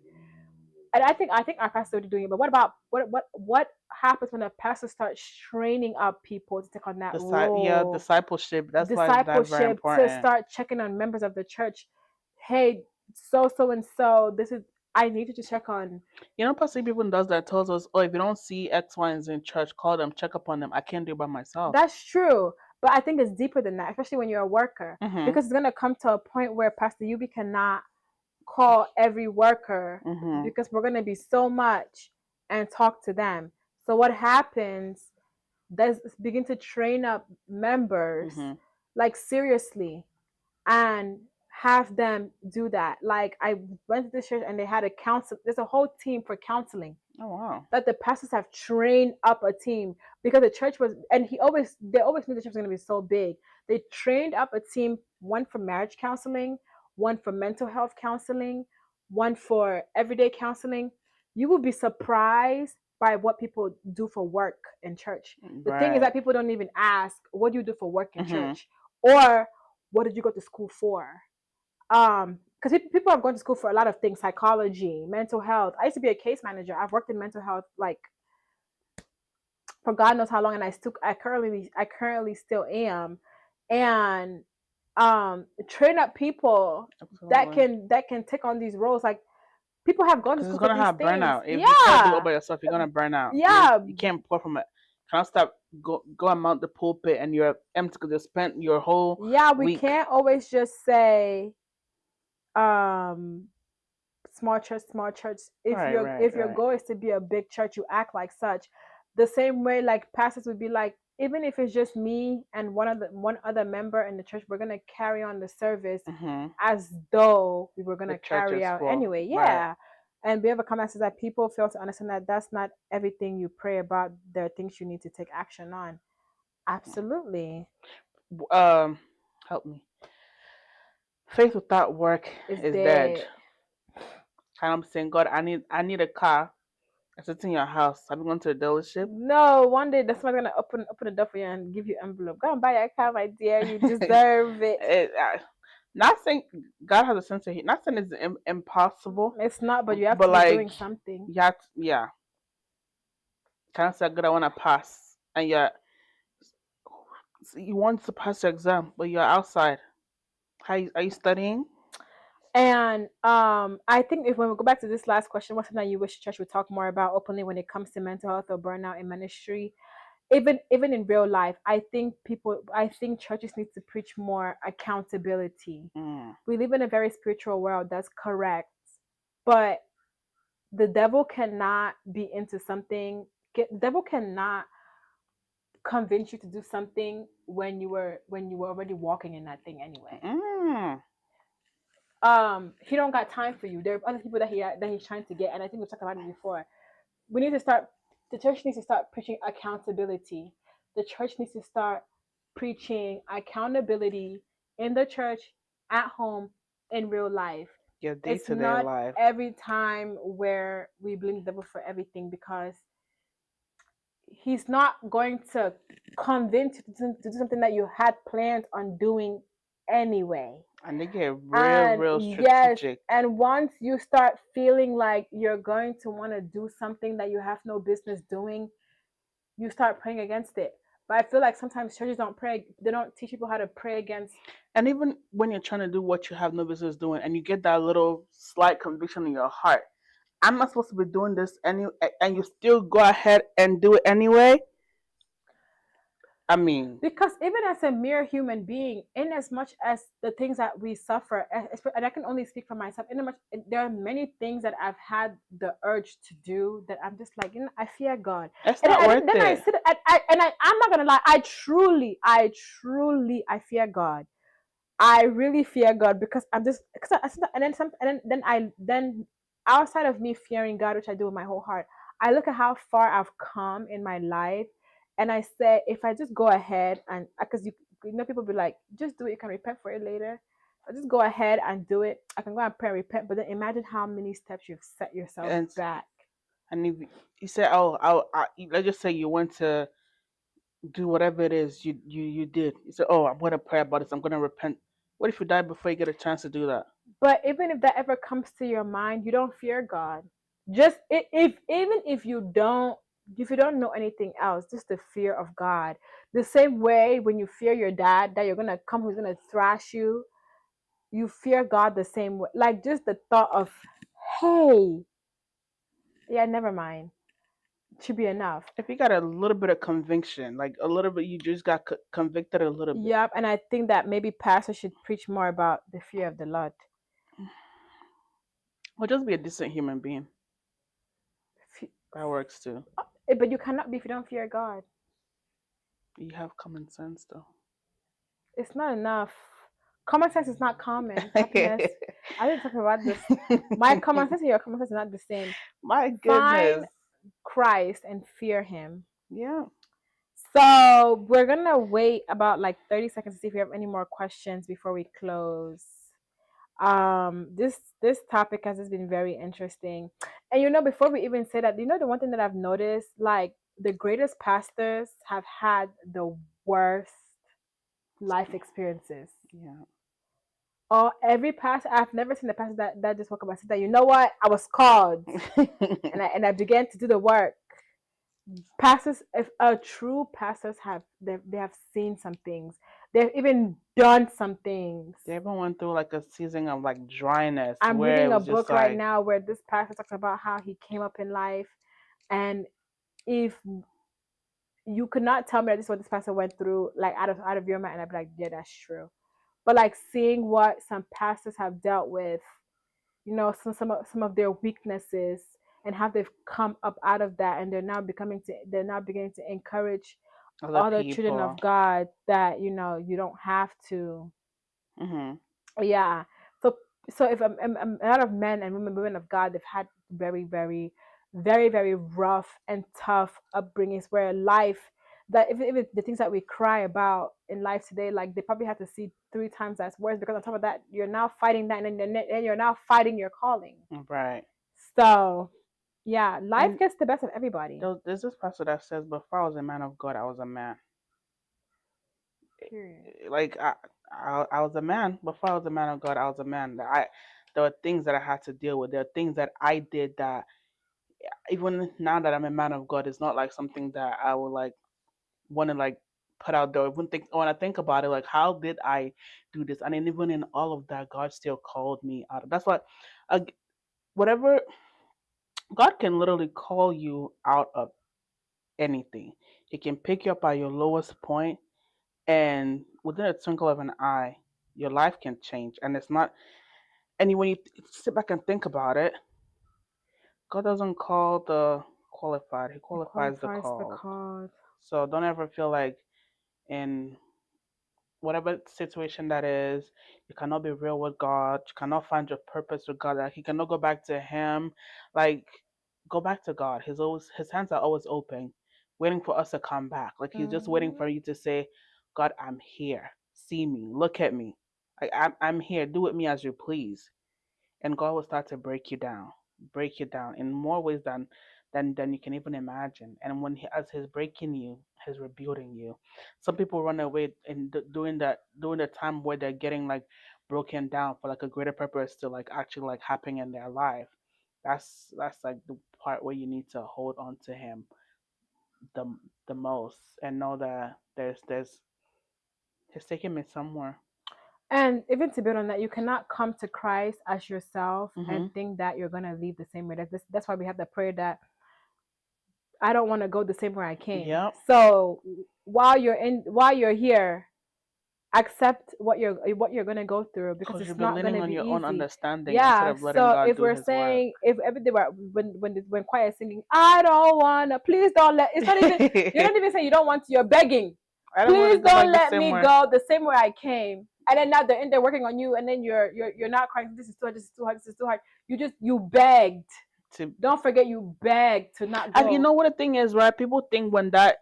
And I think our pastor is doing it. But what about what happens when a pastor starts training up people to take on that role? Yeah, discipleship. That's why that's very important. To start checking on members of the church. Hey, so and so, this is, I need you to check on. You know, Pastor People does that, tells us, oh, if you don't see X, Y, and Z in church, call them, check up on them. I can't do it by myself. That's true. But I think it's deeper than that, especially when you're a worker. Because it's going to come to a point where Pastor Yubi cannot call every worker because we're going to be so much and talk to them. So what happens, does begin to train up members, like seriously, and have them do that. Like, I went to this church and they had a counsel. There's a whole team for counseling. Oh wow! That the pastors have trained up a team because the church was, and they always knew the church was going to be so big. They trained up a team, one for marriage counseling, one for mental health counseling, one for everyday counseling. You will be surprised by what people do for work in church. The thing is that people don't even ask, what do you do for work in church? Or what did you go to school for? Because people have gone to school for a lot of things: psychology, mental health. I used to be a case manager. I've worked in mental health like for God knows how long, and I currently still am. And train up people that can take on these roles. Like, people have gone to school. It's gonna have burnout. If you can't do it by yourself, you're gonna burn out. Yeah, you can't pour from it. Can't stop. Go and mount the pulpit, and you're empty because you spent your whole we can't always just say small church. If your goal is to be a big church, you act like such. The same way, like, pastors would be like, even if it's just me and one other member in the church, we're gonna carry on the service as though we were gonna carry out anyway. Yeah. Right. And we have a comment says that people fail to understand that that's not everything you pray about. There are things you need to take action on. Absolutely. Help me. Faith without work is dead. I'm saying, God, I need a car. I sit in your house. I've been going to the dealership. No, one day that's not gonna open the door for you and give you envelope. Go and buy your car, my dear. You deserve it. Not saying God has a sense of, not saying it's impossible. It's not, but you have to be doing something. Yeah. Kind of say, God, I want to pass, and you want to pass your exam, but you're outside. Are you studying? And I think if when we go back to this last question, what's something that you wish church would talk more about openly when it comes to mental health or burnout in ministry? Even in real life, I think churches need to preach more accountability. Mm. We live in a very spiritual world, that's correct. But the devil cannot be into something. The devil cannot convince you to do something when you were already walking in that thing anyway. Mm. He don't got time for you. There are other people that he's trying to get, and I think we talked about it before. We need to start. The church needs to start preaching accountability. The church needs to start preaching accountability in the church, at home, in real life. Your day It's to day not life. every time where we blame the devil for everything, because he's not going to convince you to do something that you had planned on doing anyway. And they get real, And real yes, strategic. and once you start feeling like you're going to want to do something that you have no business doing, you start praying against it. But I feel like sometimes churches don't pray, they don't teach people how to pray against. And even when you're trying to do what you have no business doing, and you get that little slight conviction in your heart, I'm not supposed to be doing this and you still go ahead and do it anyway. I mean, Because even as a mere human being, in as much as the things that we suffer, and I can only speak for myself, in as much there are many things that I've had the urge to do that I'm just like, I fear God. it's And not then, worth then I it. sit I'm not gonna lie, I fear God. I really fear God, because I'm just because and then some and then outside of me fearing God, which I do with my whole heart, I look at how far I've come in my life, and I say if I just go ahead and because you know people be like just do it, you can repent for it later. If I just go ahead and do it, I can go and pray and repent. But then imagine how many steps you've set yourself And back. and if you say, oh, let's just say you want to do whatever it is you did. You say, oh, I'm gonna pray about this. I'm gonna repent. What if you die before you get a chance to do that? But even if that ever comes to your mind, you don't fear God. Just if even if you don't know anything else, just the fear of God. The same way when you fear your dad that you're gonna come who's gonna thrash you, you fear God the same way. Like just the thought of, hey, yeah, never mind, should be enough. If you got a little bit of conviction, like a little bit, you just got convicted a little bit. Yep, and I think that maybe pastors should preach more about the fear of the Lord. Or just be a decent human being. Fe- That works too. But you cannot be if you don't fear God. You have common sense though. It's not enough. Common sense is not common. Happiness. I didn't talk about this. My common sense and your common sense is not the same. My Find goodness. Christ and fear Him. Yeah. So we're gonna wait about like 30 seconds to see if we have any more questions before we close. This topic has just been very interesting, and before we even say that, the one thing that I've noticed, like the greatest pastors have had the worst life experiences. Yeah. Or every pastor, I've never seen a pastor that just woke up and said that, you know what, I was called and I began to do the work. Pastors, if a true pastors they have seen some things. They've even done some things. They even went through like a season of like dryness I'm where it reading a was just book right like, now where this pastor talks about how he came up in life, and if you could not tell me that this is what this pastor went through, like out of your mind, and I'd be like, yeah, that's true. But like seeing what some pastors have dealt with, some of their weaknesses, and how they've come up out of that, and they're now beginning to encourage other other children people. of God that you don't have to. Hmm. Yeah. So if a lot of men and women of God, they've had very, very, very, very rough and tough upbringings where life, that if the things that we cry about in life today, like they probably had to see three times as worse, because on top of that, you're now fighting that, and then you're now fighting your calling. Right. So yeah, life And gets the best of everybody. there's this pastor that says, before I was a man of God, I was a man. Period. Like I was a man before I was a man of God. I was a man. There were things that I had to deal with. There are things that I did that even now that I'm a man of God, it's not like something that I would like want to like put out there. When I think about it, like how did I do this? And then even in all of that, God still called me out. That's why, uh, whatever, God can literally call you out of anything. He can pick you up at your lowest point, and within a twinkle of an eye, your life can change. And it's not. And when you sit back and think about it, God doesn't call the qualified; He It qualifies the qualifies the called. cause. So don't ever feel like in whatever situation that is, you cannot be real with God. You cannot find your purpose with God. Like, you cannot go back to Him. Like, go back to God. His hands are always open, waiting for us to come back. Like He's just waiting Hmm. for you to say, God, I'm here. See me. Look at me. I'm here. Do with me as you please, and God will start to break you down in more ways than you can even imagine. And as He's breaking you, He's rebuilding you. Some people run away in during the time where they're getting like broken down for like a greater purpose to like actually like happen in their life. That's like the part where you need to hold on to Him the the most and know that there's He's taking me somewhere. And even to build on that, you cannot come to Christ as yourself and Mhm. think that you're gonna leave the same way. That's why we have the prayer that I don't want to go the same way I came. Yep. So while you're here, accept what you're gonna go through because Because you've it's been not leaning gonna on be your own easy. understanding instead Yeah. of letting So God if do we're His work. saying if everything when choir is singing, I don't wanna, please don't let. It's not even. You're not even saying you don't want to. You're begging. I don't want to Please go don't back the let same me way. go the same way I came. And then now they're in there working on you, and then you're not crying. This is too hard. This is too hard. This is too hard. You begged. To Don't forget you begged to not and you go. know what the thing is, right? People think when that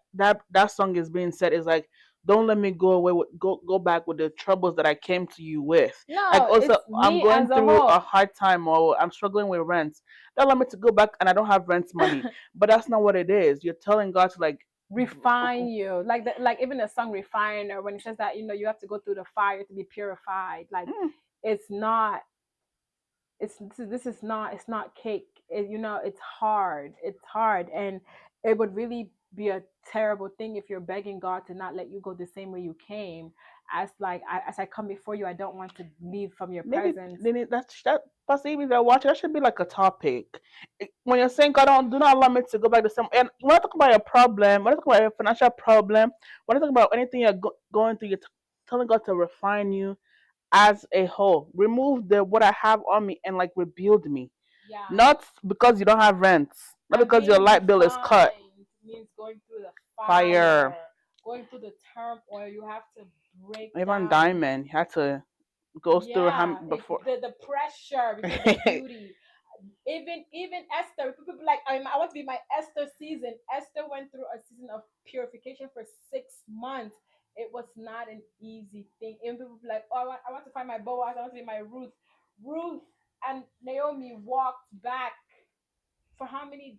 song is being said is like, don't let me go away with go back with the troubles that I came to you with. Like No, also, it's I'm me going as a through whole. a hard time or I'm struggling with rent. Don't let me to go back and I don't have rent money. But that's not what it is. You're telling God to like, Refine you like even the song refiner when it says that you have to go through the fire to be purified, like mm, it's not this is not it's not cake. It's hard, and it would really be a terrible thing if you're begging God to not let you go the same way you came, as I come before you, I don't want to leave from your maybe presence. then that possibly if you're watching that should be like a topic. When you're saying God don't do not allow me to go back to some and when I talk about your problem, when I talk about your financial problem, when I talk about anything you're going through, you're telling God to refine you as a whole. Remove the what I have on me and like rebuild me. Yeah. Not because you don't have rent, not And because your being light bill is cut. refined means going through the Fire. fire, going through the turmoil. You have to break Even down. Diamond had to go through him Yeah, before. the pressure before the beauty. Even Esther, people be like, I want to be my Esther season. Esther went through a season of purification for 6 months. It was not an easy thing. Even people be like, oh, I want to find my Boaz. I want to be my Ruth. Ruth and Naomi walked back for how many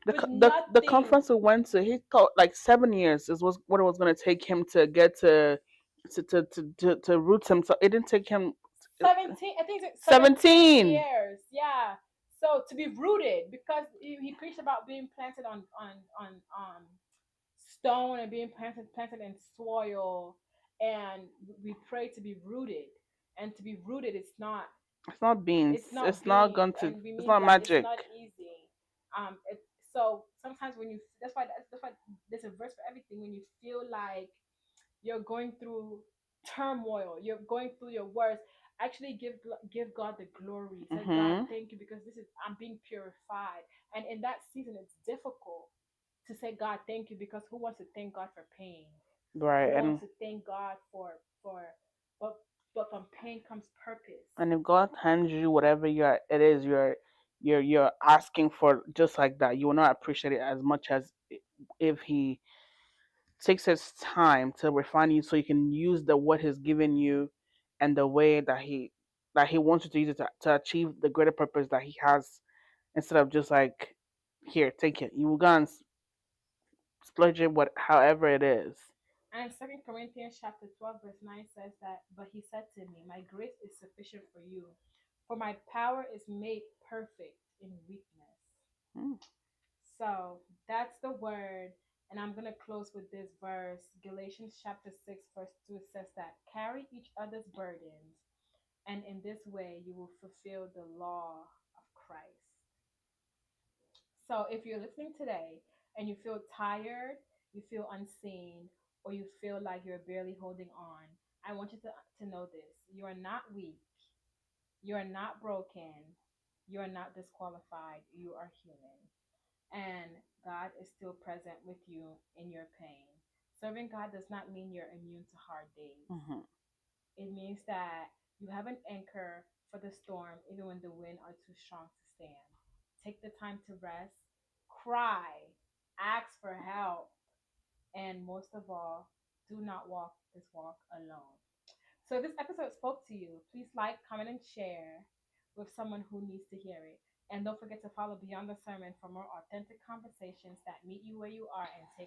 with The nothing. conference we went to, he thought like 7 years is was what it was gonna take him to get to root himself. It didn't take him 17, I think it's 17 17. years. Yeah. So to be rooted, because he preached about being planted on stone and being planted in soil, and we pray to be rooted. And to be rooted, It's not beans. it's not It's not beans, going to. and we It's mean not that it's magic. not easy. So sometimes when you that's why there's a verse for everything. When you feel like you're going through turmoil, you're going through your worst, actually give God the glory. Say, God, Mhm. thank you, because this is I'm being purified. And in that season, it's difficult to say, God, thank you, because who wants to thank God for pain? Right. Who wants to thank God for but but from pain comes purpose. And if God hands you whatever you're asking for, just like that, you will not appreciate it as much as if He takes His time to refine you, so you can use the what He's given you, and the way that He wants you to use it to achieve the greater purpose that He has, instead of just like, here, take it. You will go and splurge it, what however it is. And Second Corinthians chapter 12 verse 9 says that, but he said to me, my grace is sufficient for you, for my power is made perfect in weakness. Mm. So that's the word. And I'm going to close with this verse. Galatians chapter 6, verse 2 says that carry each other's burdens, and in this way you will fulfill the law of Christ. So if you're listening today and you feel tired, you feel unseen, or you feel like you're barely holding on, I want you to know this. You are not weak. You are not broken. You are not disqualified. You are human. And God is still present with you in your pain. Serving God does not mean you're immune to hard days. Mm-hmm. It means that you have an anchor for the storm, even when the wind are too strong to stand. Take the time to rest, cry, ask for help, and most of all, do not walk this walk alone. So if this episode spoke to you, please like, comment, and share with someone who needs to hear it. And don't forget to follow Beyond the Sermon for more authentic conversations that meet you where you are and take